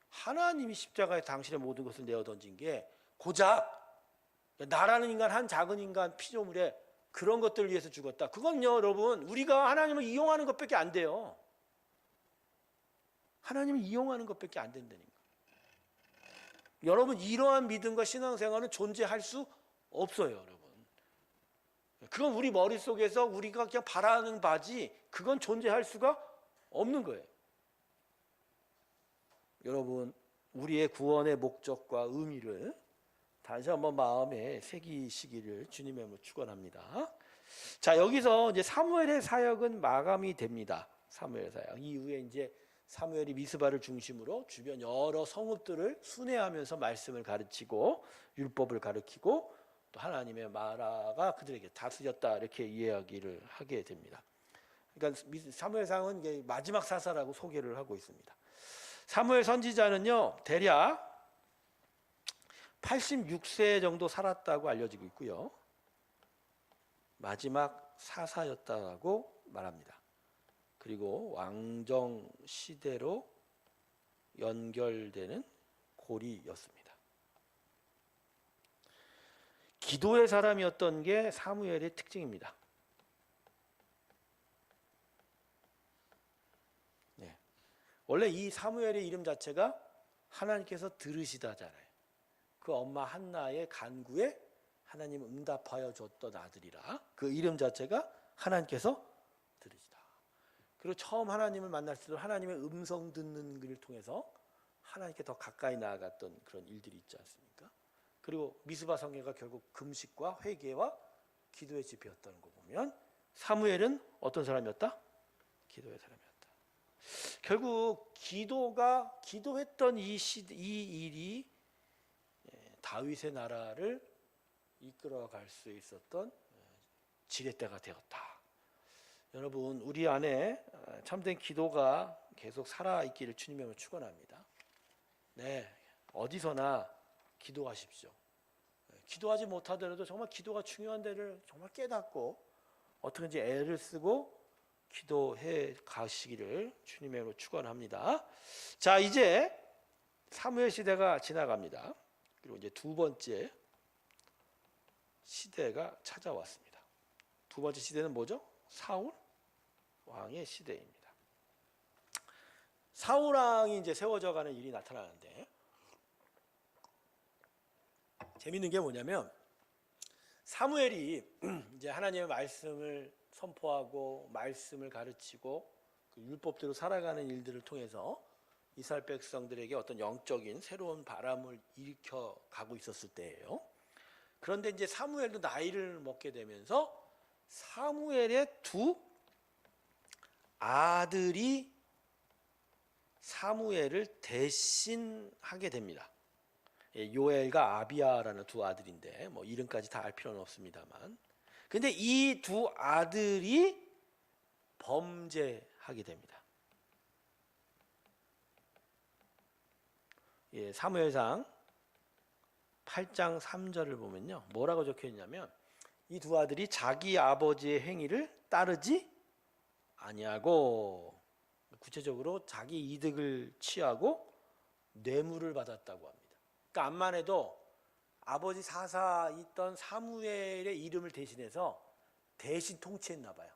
하나님이 십자가에 당신의 모든 것을 내어던진 게 고작 나라는 인간, 한 작은 인간 피조물에 그런 것들을 위해서 죽었다. 그건요 여러분 우리가 하나님을 이용하는 것밖에 안 돼요. 하나님을 이용하는 것밖에 안 된다는 거예요. 여러분 이러한 믿음과 신앙생활은 존재할 수 없어요. 여러분 그건 우리 머릿속에서 우리가 그냥 바라는 바지 그건 존재할 수가 없는 거예요. 여러분 우리의 구원의 목적과 의미를 다시 한번 마음에 새기시기를 주님의 이름으로 축원합니다. 자, 여기서 이제 사무엘의 사역은 마감이 됩니다. 사무엘 사역 이후에 이제 사무엘이 미스바를 중심으로 주변 여러 성읍들을 순회하면서 말씀을 가르치고 율법을 가르치고 또 하나님의 나라가 그들에게 다스렸다 이렇게 이야기를 하게 됩니다. 그러니까 사무엘상은 마지막 사사라고 소개를 하고 있습니다. 사무엘 선지자는요 대략 86세 정도 살았다고 알려지고 있고요. 마지막 사사였다고 말합니다. 그리고 왕정 시대로 연결되는 고리였습니다. 기도의 사람이었던 게 사무엘의 특징입니다. 네. 원래 이 사무엘의 이름 자체가 하나님께서 들으시다잖아요. 그 엄마 한나의 간구에 하나님 응답하여 줬던 아들이라 그 이름 자체가 하나님께서 들으시다. 그리고 처음 하나님을 만날 때도 하나님의 음성 듣는 것을 통해서 하나님께 더 가까이 나아갔던 그런 일들이 있지 않습니까? 그리고 미스바 성회가 결국 금식과 회개와 기도의 집회였다는 거 보면 사무엘은 어떤 사람이었다? 기도의 사람이었다. 결국 기도했던 이 일이 다윗의 나라를 이끌어갈 수 있었던 지렛대가 되었다. 여러분 우리 안에 참된 기도가 계속 살아있기를 주님의 이름으로 축원합니다. 네, 어디서나 기도하십시오. 기도하지 못하더라도 정말 기도가 중요한 데를 정말 깨닫고 어떻게든지 애를 쓰고 기도해 가시기를 주님의 이름으로 축원합니다. 자, 이제 사무엘 시대가 지나갑니다. 그리고 이제 두 번째 시대가 찾아왔습니다. 두 번째 시대는 뭐죠? 사울 왕의 시대입니다. 사울 왕이 이제 세워져가는 일이 나타나는데 재밌는 게 뭐냐면 사무엘이 이제 하나님의 말씀을 선포하고 말씀을 가르치고 그 율법대로 살아가는 일들을 통해서 이스라엘 백성들에게 어떤 영적인 새로운 바람을 일으켜 가고 있었을 때예요. 그런데 이제 사무엘도 나이를 먹게 되면서 사무엘의 두 아들이 사무엘을 대신하게 됩니다. 요엘과 아비야라는 두 아들인데 뭐 이름까지 다 알 필요는 없습니다만, 근데 이 두 아들이 범죄하게 됩니다. 사무엘상 8장 3절을 보면요, 뭐라고 적혀 있냐면 이 두 아들이 자기 아버지의 행위를 따르지 아니하고, 구체적으로 자기 이득을 취하고 뇌물을 받았다고 합니다. 그러니까 암만 해도 아버지 사사 있던 사무엘의 이름을 대신해서 대신 통치했나 봐요.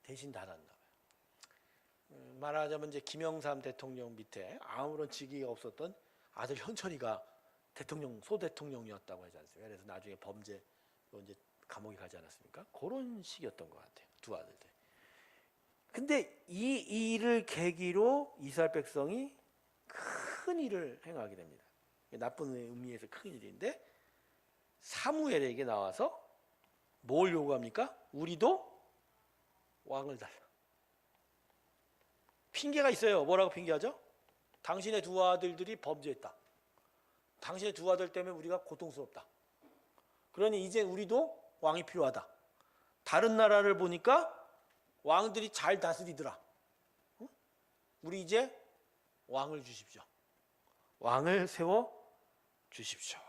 대신 달았나 봐요. 말하자면 이제 김영삼 대통령 밑에 아무런 직위가 없었던 아들 현철이가 대통령, 소대통령이었다고 하지 않습니까? 그래서 나중에 범죄로 이제 감옥에 가지 않았습니까? 그런 식이었던 것 같아요. 두 아들들. 근데 이 일을 계기로 이스라엘 백성이 큰 일을 행하게 됩니다. 나쁜 의미에서 큰 일인데 사무엘에게 나와서 뭘 요구합니까? 우리도 왕을 달라. 핑계가 있어요. 뭐라고 핑계하죠? 당신의 두 아들들이 범죄했다. 당신의 두 아들 때문에 우리가 고통스럽다. 그러니 이제 우리도 왕이 필요하다. 다른 나라를 보니까 왕들이 잘 다스리더라. 우리 이제 왕을 주십시오. 왕을 세워 주십시오.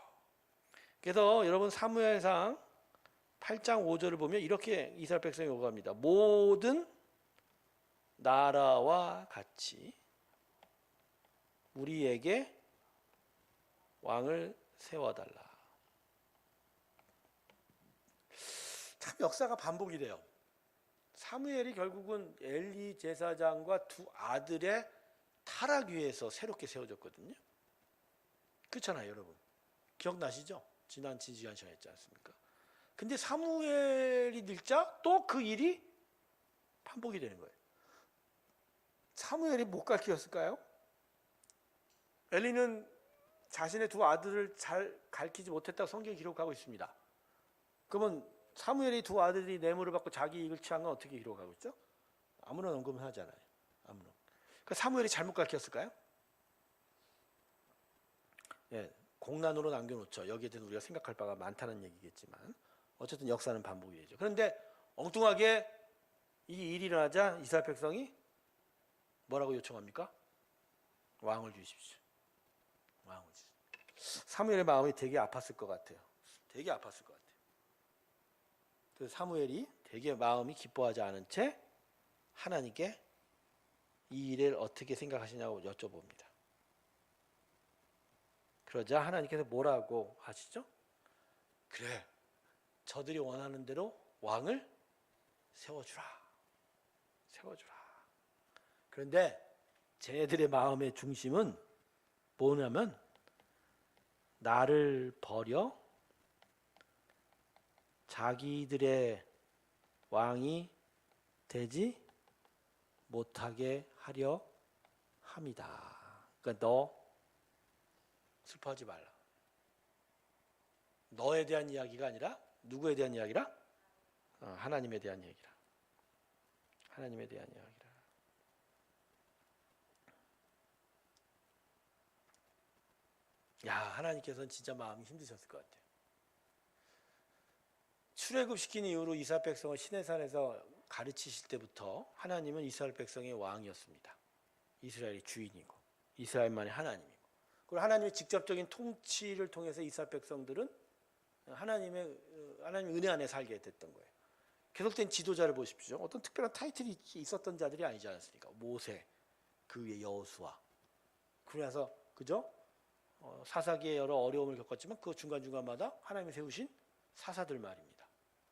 그래서 여러분 사무엘상 8장 5절을 보면 이렇게 이스라엘 백성이 요구합니다. 모든 나라와 같이 우리에게 왕을 세워달라. 참 역사가 반복이 돼요. 사무엘이 결국은 엘리 제사장과 두 아들의 타락 위에서 새롭게 세워졌거든요. 그렇잖아요, 여러분. 기억나시죠? 지난 지지한 시간 했지 않습니까? 근데 사무엘이 늙자 또 그 일이 반복이 되는 거예요. 사무엘이 못 가르쳤을까요? 엘리는 자신의 두 아들을 잘 가르치지 못했다고 성경이 기록하고 있습니다. 그러면 사무엘이 두 아들이 뇌물을 받고 자기 이익을 취한 건 어떻게 기록하고 있죠? 아무런 언급은 하잖아요. 아무런. 그러니까 사무엘이 잘못 가르쳤을까요? 공란으로 남겨놓죠. 여기에 대해서 우리가 생각할 바가 많다는 얘기겠지만 어쨌든 역사는 반복이 되죠. 그런데 엉뚱하게 이 일이 일어나자 이스라엘 백성이 뭐라고 요청합니까? 왕을 주십시오. 왕을 주십시오. 사무엘의 마음이 되게 아팠을 것 같아요. 되게 아팠을 것 같아요. 그래서 사무엘이 되게 마음이 기뻐하지 않은 채 하나님께 이 일을 어떻게 생각하시냐고 여쭤봅니다. 그러자 하나님께서 뭐라고 하시죠? 그래, 저들이 원하는 대로 왕을 세워주라. 세워주라. 그런데 쟤네들의 마음의 중심은 뭐냐면 나를 버려 자기들의 왕이 되지 못하게 하려 합니다. 그러니까 너 슬퍼하지 말라. 너에 대한 이야기가 아니라 누구에 대한 이야기라? 하나님에 대한 이야기라. 하나님에 대한 이야기라. 야, 하나님께서는 진짜 마음이 힘드셨을 것 같아요. 출애굽시킨 이후로 이스라엘 백성을 시내산에서 가르치실 때부터 하나님은 이스라엘 백성의 왕이었습니다. 이스라엘의 주인이고 이스라엘만의 하나님이고, 그리고 하나님의 직접적인 통치를 통해서 이스라엘 백성들은 하나님의 은혜 안에 살게 됐던 거예요. 계속된 지도자를 보십시오. 어떤 특별한 타이틀이 있었던 자들이 아니지 않습니까? 모세, 그 위에 여호수아. 그래서 그죠? 사사기에 여러 어려움을 겪었지만 그 중간중간마다 하나님이 세우신 사사들 말입니다.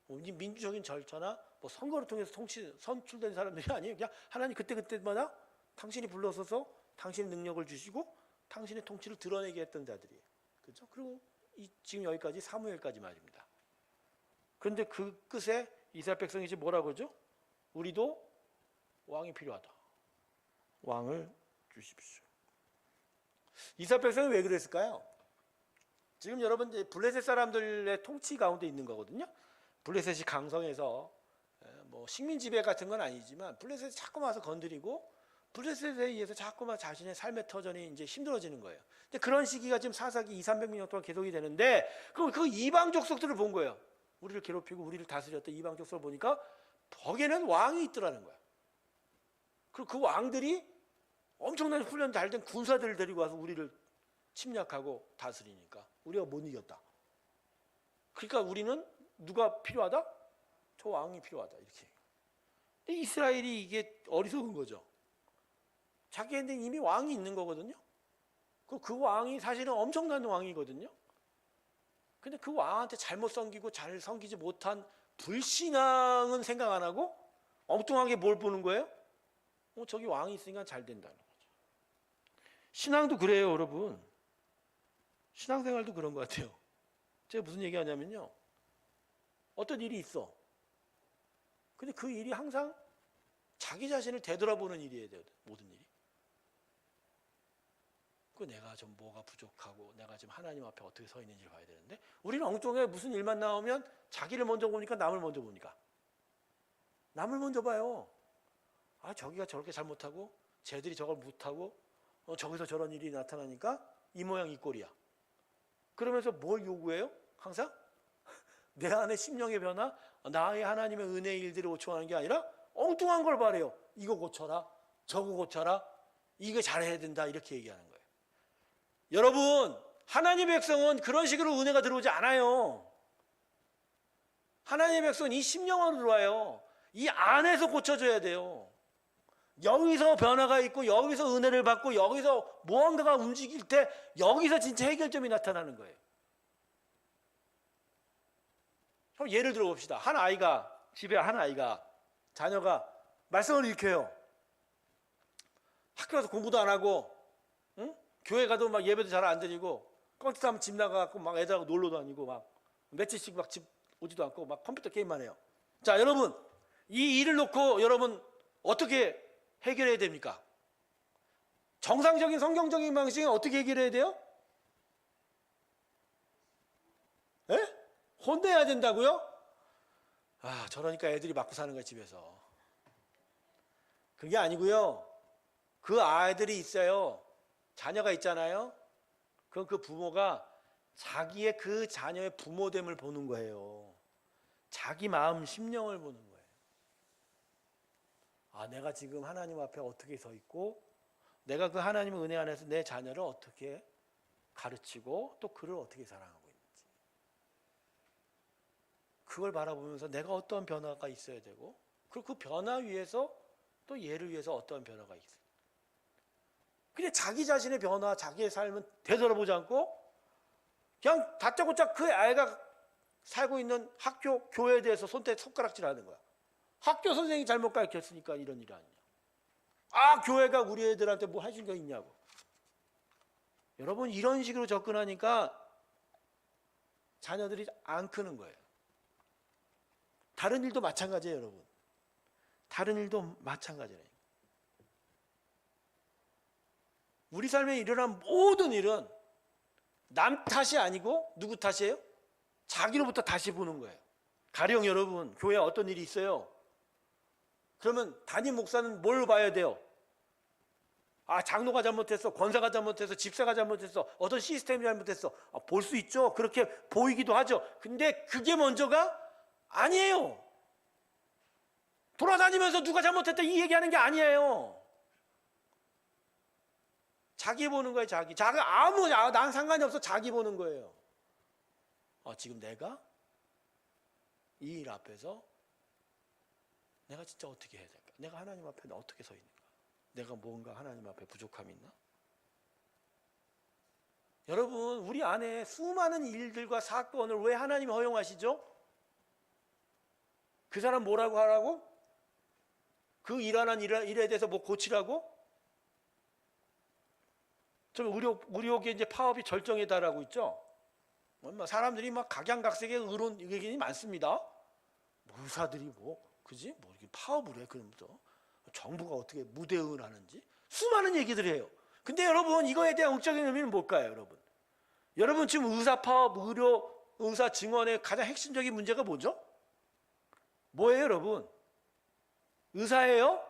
민주적인 절차나 뭐 선거를 통해서 선출된 사람들이 아니에요. 그냥 하나님 그때그때마다 당신이 불러서서 당신의 능력을 주시고 당신의 통치를 드러내게 했던 자들이에요. 그렇죠? 그리고 지금 여기까지 사무엘까지 말입니다. 그런데 그 끝에 이스라엘 백성이 이제 뭐라고 그러죠? 우리도 왕이 필요하다. 왕을 주십시오. 이스라엘 백성이 왜 그랬을까요? 지금 여러분 블레셋 사람들의 통치 가운데 있는 거거든요. 블레셋이 강성해서 뭐 식민 지배 같은 건 아니지만 블레셋이 자꾸 와서 건드리고 블레셋에 의해서 자꾸만 자신의 삶의 터전이 이제 힘들어지는 거예요. 근데 그런 시기가 지금 사사기 200~300년 동안 계속이 되는데 그 이방 족속들을 본 거예요. 우리를 괴롭히고 우리를 다스렸던 이방 족속을 보니까 벽에는 왕이 있더라는 거야. 그리고 그 왕들이 엄청난 훈련 잘 된 군사들을 데리고 와서 우리를 침략하고 다스리니까 우리가 못 이겼다. 그러니까 우리는 누가 필요하다? 저 왕이 필요하다. 이렇게. 근데 이스라엘이 이게 어리석은 거죠. 자기한테 이미 왕이 있는 거거든요. 그 왕이 사실은 엄청난 왕이거든요. 근데 그 왕한테 잘못 섬기고 잘 섬기지 못한 불신앙은 생각 안 하고 엉뚱하게 뭘 보는 거예요? 저기 왕이 있으니까 잘 된다는 거죠. 신앙도 그래요, 여러분. 신앙생활도 그런 것 같아요. 제가 무슨 얘기하냐면요. 어떤 일이 있어. 근데 그 일이 항상 자기 자신을 되돌아보는 일이어야 돼요. 모든 일이. 내가 좀 뭐가 부족하고 내가 지금 하나님 앞에 어떻게 서 있는지를 봐야 되는데 우리는 엉뚱하게 무슨 일만 나오면 자기를 먼저 보니까 남을 먼저 보니까 남을 먼저 봐요. 저기가 저렇게 잘못하고 쟤들이 저걸 못하고 저기서 저런 일이 나타나니까 이 모양 이 꼴이야. 그러면서 뭘 요구해요? 항상 내 안에 심령의 변화, 나의 하나님의 은혜의 일들을 요청하는 게 아니라 엉뚱한 걸 바래요. 이거 고쳐라, 저거 고쳐라, 이거 잘해야 된다 이렇게 얘기하는 거예요. 여러분, 하나님의 백성은 그런 식으로 은혜가 들어오지 않아요. 하나님의 백성은 이 심령으로 들어와요. 이 안에서 고쳐줘야 돼요. 여기서 변화가 있고 여기서 은혜를 받고 여기서 무언가가 움직일 때 여기서 진짜 해결점이 나타나는 거예요. 예를 들어 봅시다. 집에 한 아이가 자녀가 말씀을 읽혀요. 학교 가서 공부도 안 하고 교회 가도 막 예배도 잘 안 드리고 껌짓하면 집 나가고 막 애들하고 놀러 다니고 막 며칠씩 막 집 오지도 않고 막 컴퓨터 게임만 해요. 자, 여러분 이 일을 놓고 여러분 어떻게 해결해야 됩니까? 정상적인 성경적인 방식은 어떻게 해결해야 돼요? 혼내야 된다고요? 저러니까 애들이 맞고 사는 거예요, 집에서. 그게 아니고요. 그 아이들이 있어요. 자녀가 있잖아요. 그럼 그 부모가 자기의 그 자녀의 부모됨을 보는 거예요. 자기 마음, 심령을 보는 거예요. 내가 지금 하나님 앞에 어떻게 서 있고 내가 그 하나님의 은혜 안에서 내 자녀를 어떻게 가르치고 또 그를 어떻게 사랑하고 있는지 그걸 바라보면서 내가 어떤 변화가 있어야 되고 그리고 그 변화 위에서 또 얘를 위해서 어떤 변화가 있어요. 근데 자기 자신의 변화, 자기의 삶은 되돌아보지 않고 그냥 다짜고짜 그 아이가 살고 있는 학교, 교회에 대해서 손가락질하는 거야. 학교 선생님이 잘못 가르쳤으니까 이런 일이 아니냐. 교회가 우리 애들한테 뭐 해준 게 있냐고. 여러분 이런 식으로 접근하니까 자녀들이 안 크는 거예요. 다른 일도 마찬가지예요, 여러분. 다른 일도 마찬가지예요. 우리 삶에 일어난 모든 일은 남 탓이 아니고 누구 탓이에요? 자기로부터 다시 보는 거예요. 가령 여러분 교회에 어떤 일이 있어요. 그러면 담임 목사는 뭘 봐야 돼요? 장로가 잘못했어, 권사가 잘못했어, 집사가 잘못했어, 어떤 시스템이 잘못했어. 볼 수 있죠. 그렇게 보이기도 하죠. 근데 그게 먼저가 아니에요. 돌아다니면서 누가 잘못했다 이 얘기하는 게 아니에요. 자기 보는 거예요. 자기 난 상관이 없어. 자기 보는 거예요. 지금 내가 이 일 앞에서 내가 진짜 어떻게 해야 될까? 내가 하나님 앞에 어떻게 서 있는가? 내가 뭔가 하나님 앞에 부족함이 있나? 여러분, 우리 안에 수많은 일들과 사건을 왜 하나님이 허용하시죠? 그 사람 뭐라고 하라고? 그 일하는 일에 대해서 뭐 고치라고? 좀 의료계 이제 파업이 절정에 달하고 있죠. 사람들이 막 각양각색의 의론 의견이 많습니다. 뭐 의사들이 그지? 이렇게 파업을 해 그러면서 정부가 어떻게 무대응을 하는지 수많은 얘기들 해요. 근데 여러분, 이거에 대한 응적인 의미는 뭘까요, 여러분? 여러분, 지금 의사 파업, 의사 증언의 가장 핵심적인 문제가 뭐죠? 뭐예요, 여러분? 의사예요?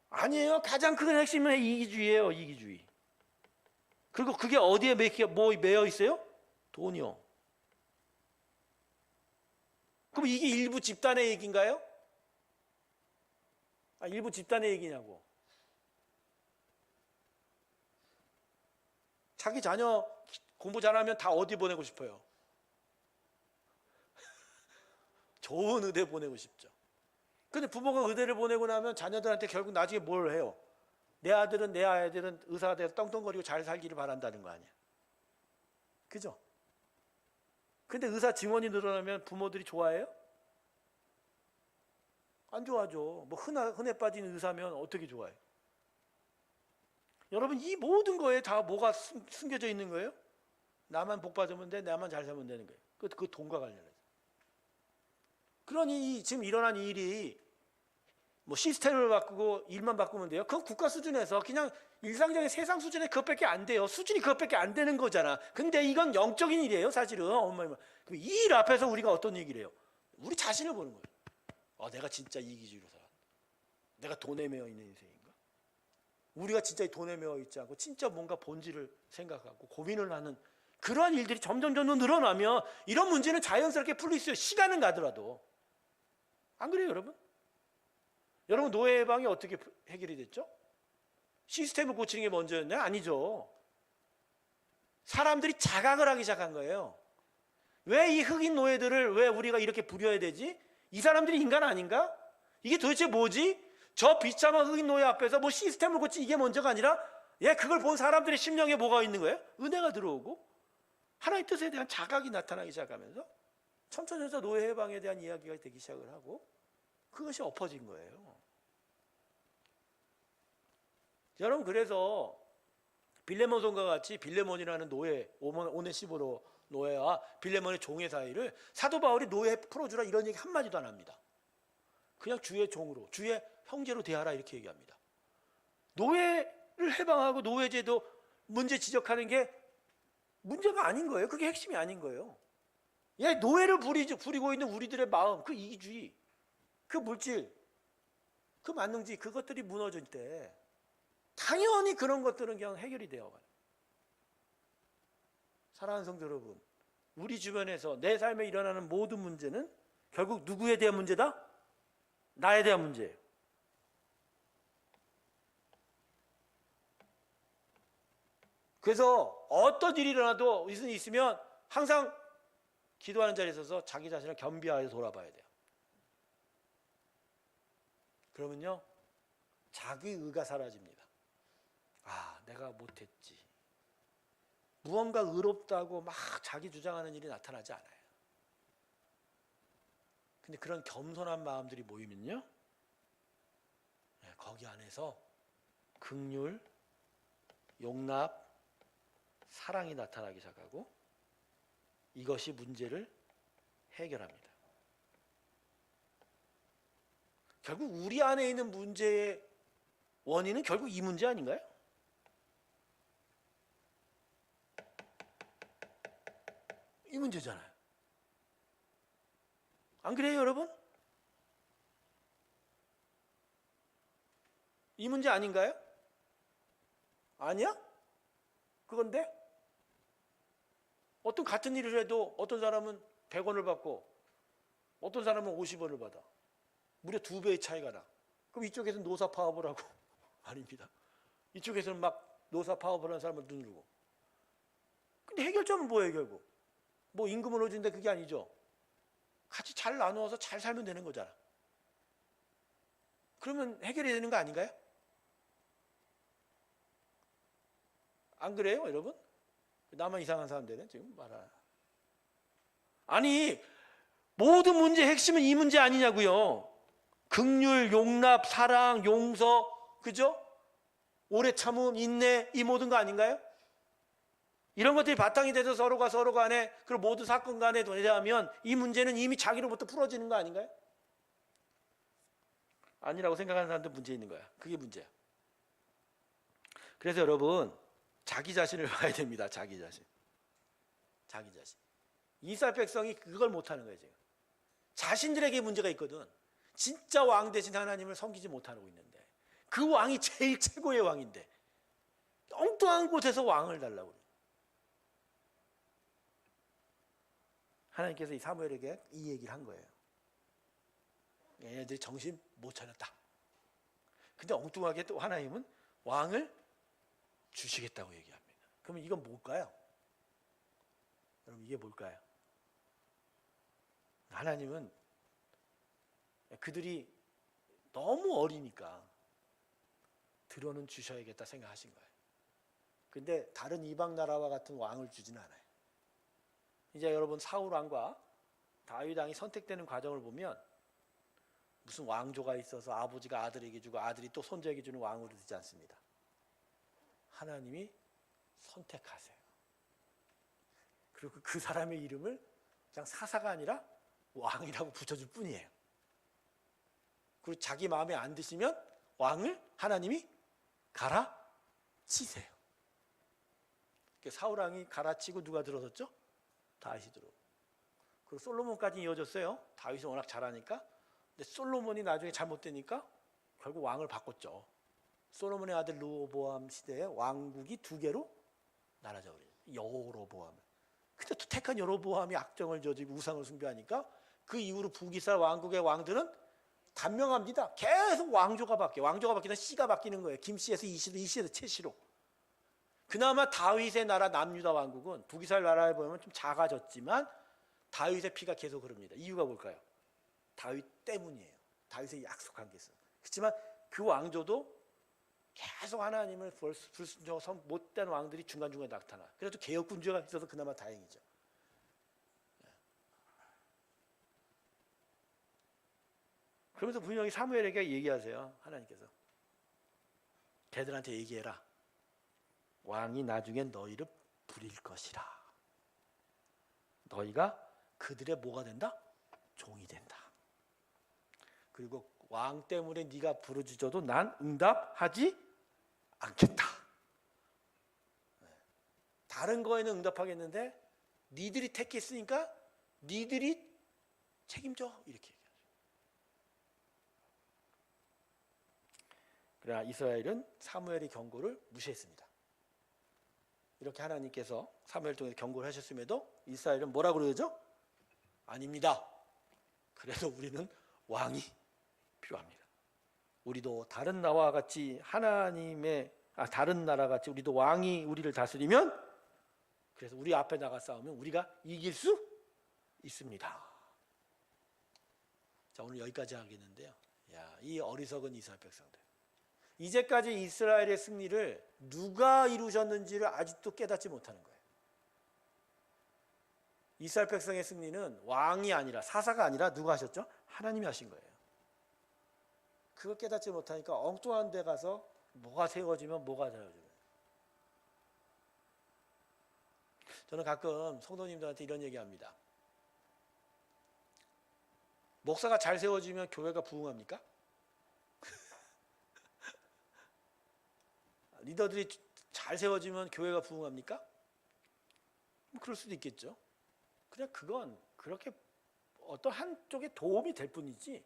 아니에요. 가장 큰 핵심은 이기주의예요, 이기주의. 그리고 그게 어디에 매여 있어요? 돈이요. 그럼 이게 일부 집단의 얘기인가요? 일부 집단의 얘기냐고. 자기 자녀 공부 잘하면 다 어디 보내고 싶어요? 좋은 의대 보내고 싶죠. 근데 부모가 의대를 보내고 나면 자녀들한테 결국 나중에 뭘 해요? 내 아들은 의사가 돼서 떵떵거리고 잘 살기를 바란다는 거 아니야. 그죠? 근데 의사 증원이 늘어나면 부모들이 좋아해요? 안 좋아하죠. 흔해 빠진 의사면 어떻게 좋아해요? 여러분, 이 모든 거에 다 뭐가 숨겨져 있는 거예요? 나만 복 받으면 돼, 나만 잘 살면 되는 거예요. 그 돈과 관련해서. 그러니 지금 일어난 일이 시스템을 바꾸고 일만 바꾸면 돼요? 그건 국가 수준에서 그냥 일상적인 세상 수준에 그것밖에 안 돼요. 수준이 그것밖에 안 되는 거잖아. 근데 이건 영적인 일이에요, 사실은. 그럼 이 일 앞에서 우리가 어떤 얘기를 해요? 우리 자신을 보는 거예요. 내가 진짜 이기주의로 살았다. 내가 돈에 매여 있는 인생인가? 우리가 진짜 돈에 매여 있지 않고 진짜 뭔가 본질을 생각하고 고민을 하는 그러한 일들이 점점 늘어나면 이런 문제는 자연스럽게 풀릴 수 있어요. 시간은 가더라도. 안 그래요, 여러분? 여러분, 노예 해방이 어떻게 해결이 됐죠? 시스템을 고치는 게 먼저였나요? 아니죠. 사람들이 자각을 하기 시작한 거예요. 왜 이 흑인 노예들을 왜 우리가 이렇게 부려야 되지? 이 사람들이 인간 아닌가? 이게 도대체 뭐지? 저 비참한 흑인 노예 앞에서 시스템을 고치 이게 먼저가 아니라 그걸 본 사람들의 심령에 뭐가 있는 거예요? 은혜가 들어오고 하나님의 뜻에 대한 자각이 나타나기 시작하면서 천천히 노예 해방에 대한 이야기가 되기 시작을 하고 그것이 엎어진 거예요. 여러분, 그래서 빌레몬son과 같이 빌레몬이라는 노예, 오네시모로 노예와 빌레몬의 종의 사이를 사도 바울이 노예 풀어주라 이런 얘기 한마디도 안 합니다. 그냥 주의 종으로, 주의 형제로 대하라 이렇게 얘기합니다. 노예를 해방하고 노예제도 문제 지적하는 게 문제가 아닌 거예요. 그게 핵심이 아닌 거예요. 노예를 부리고 있는 우리들의 마음, 그 이기주의, 그 물질, 그 만능주의, 그것들이 무너질 때 당연히 그런 것들은 그냥 해결이 되어가요. 사랑하는 성도 여러분, 우리 주변에서 내 삶에 일어나는 모든 문제는 결국 누구에 대한 문제다? 나에 대한 문제예요. 그래서 어떤 일이 일어나도 있으면 항상 기도하는 자리에 서서 자기 자신을 겸비하여 돌아봐야 돼요. 그러면요, 자기 의가 사라집니다. 내가 못했지. 무언가 의롭다고 막 자기 주장하는 일이 나타나지 않아요. 근데 그런 겸손한 마음들이 모이면요, 거기 안에서 긍휼, 용납, 사랑이 나타나기 시작하고 이것이 문제를 해결합니다. 결국 우리 안에 있는 문제의 원인은 결국 이 문제 아닌가요? 이 문제잖아요. 안 그래요, 여러분? 이 문제 아닌가요? 아니야? 그건데? 어떤 같은 일을 해도 어떤 사람은 100원을 받고 어떤 사람은 50원을 받아. 무려 2배의 차이가 나. 그럼 이쪽에서는 노사 파업을 하고 아닙니다. 이쪽에서는 막 노사 파업을 하는 사람을 누르고. 근데 해결점은 뭐예요, 결국? 임금을 얻는데 그게 아니죠. 같이 잘 나누어서 잘 살면 되는 거잖아. 그러면 해결이 되는 거 아닌가요? 안 그래요, 여러분? 나만 이상한 사람 되네 지금 말하는. 아니 모든 문제의 핵심은 이 문제 아니냐고요. 긍휼, 용납, 사랑, 용서, 그죠? 오래 참음, 인내, 이 모든 거 아닌가요? 이런 것들이 바탕이 돼서 서로가 서로 간에 그리고 모든 사건 간에 대하면 이 문제는 이미 자기로부터 풀어지는 거 아닌가요? 아니라고 생각하는 사람도 문제 있는 거야. 그게 문제야. 그래서 여러분 자기 자신을 봐야 됩니다. 자기 자신. 이스라엘 백성이 그걸 못하는 거예요. 지금 자신들에게 문제가 있거든. 진짜 왕 대신 하나님을 섬기지 못하고 있는데 그 왕이 제일 최고의 왕인데 엉뚱한 곳에서 왕을 달라고 그래요. 하나님께서 이 사무엘에게 이 얘기를 한 거예요. 얘네들이 정신 못 차렸다. 근데 엉뚱하게 또 하나님은 왕을 주시겠다고 얘기합니다. 그러면 이건 뭘까요? 여러분 이게 뭘까요? 하나님은 그들이 너무 어리니까 들어는 주셔야겠다 생각하신 거예요. 근데 다른 이방 나라와 같은 왕을 주지는 않아요. 이제 여러분 사울 왕과 다윗 왕이 선택되는 과정을 보면 무슨 왕조가 있어서 아버지가 아들에게 주고 아들이 또 손자에게 주는 왕으로 되지 않습니다. 하나님이 선택하세요. 그리고 그 사람의 이름을 그냥 사사가 아니라 왕이라고 붙여줄 뿐이에요. 그리고 자기 마음에 안 드시면 왕을 하나님이 갈아치세요. 사울 왕이 갈아치고 누가 들어섰죠? 다윗이 들어오고. 그리고 솔로몬까지 이어졌어요. 다윗은 워낙 잘하니까. 근데 솔로몬이 나중에 잘못되니까 결국 왕을 바꿨죠. 솔로몬의 아들 르호보암 시대에 왕국이 두 개로 나눠져 버려요. 여로보암. 근데 또 택한 여로보암이 악정을 저지르고 우상을 숭배하니까 그 이후로 북이스라엘 왕국의 왕들은 단명합니다. 계속 왕조가 바뀌어요. 왕조가 바뀌면 씨가 바뀌는 거예요. 김씨에서 이씨로, 이씨에서 채씨로. 그나마 다윗의 나라 남유다 왕국은 북이스라엘 나라에 보면 좀 작아졌지만 다윗의 피가 계속 흐릅니다. 이유가 뭘까요? 다윗 때문이에요. 다윗의 약속한 게 있어요. 그렇지만 그 왕조도 계속 하나님을 불순종하고 못된 왕들이 중간중간에 나타나. 그래도 개혁군주가 있어서 그나마 다행이죠. 그러면서 분명히 사무엘에게 얘기하세요. 하나님께서 걔들한테 얘기해라. 왕이 나중에 너희를 부릴 것이라. 너희가 그들의 뭐가 된다? 종이 된다. 그리고 왕 때문에 네가 부르짖어도 난 응답하지 않겠다. 다른 거에는 응답하겠는데 니들이 택했으니까 니들이 책임져 이렇게 얘기하죠. 그러나 이스라엘은 사무엘의 경고를 무시했습니다. 이렇게 하나님께서 사무엘 통해서 경고를 하셨음에도 이스라엘은 뭐라고 그러죠? 아닙니다. 그래도 우리는 왕이 필요합니다. 우리도 다른 나라와 같이 다른 나라 같이 우리도 왕이 우리를 다스리면 그래서 우리 앞에 나가 싸우면 우리가 이길 수 있습니다. 자, 오늘 여기까지 하겠는데요. 이 어리석은 이스라엘 백성들. 이제까지 이스라엘의 승리를 누가 이루셨는지를 아직도 깨닫지 못하는 거예요. 이스라엘 백성의 승리는 왕이 아니라 사사가 아니라 누가 하셨죠? 하나님이 하신 거예요. 그걸 깨닫지 못하니까 엉뚱한 데 가서 뭐가 세워지면 뭐가 세워지면. 저는 가끔 성도님들한테 이런 얘기합니다. 목사가 잘 세워지면 교회가 부흥합니까? 리더들이 잘 세워지면 교회가 부흥합니까? 그럴 수도 있겠죠. 그냥 그건 그렇게 어떤 한쪽에 도움이 될 뿐이지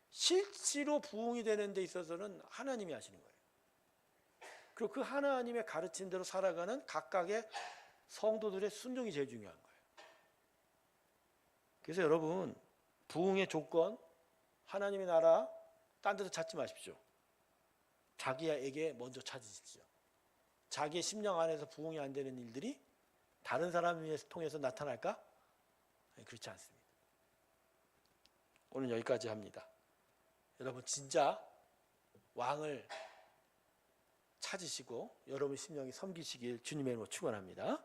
실제로 부흥이 되는 데 있어서는 하나님이 하시는 거예요. 그리고 그 하나님의 가르친 대로 살아가는 각각의 성도들의 순종이 제일 중요한 거예요. 그래서 여러분 부흥의 조건 하나님의 나라 딴 데서 찾지 마십시오. 자기에게 먼저 찾으십시오. 자기의 심령 안에서 부흥이 안 되는 일들이 다른 사람을 통해서 나타날까? 그렇지 않습니다. 오늘 여기까지 합니다. 여러분 진짜 왕을 찾으시고 여러분 심령이 섬기시길 주님의 이름으로 축원합니다.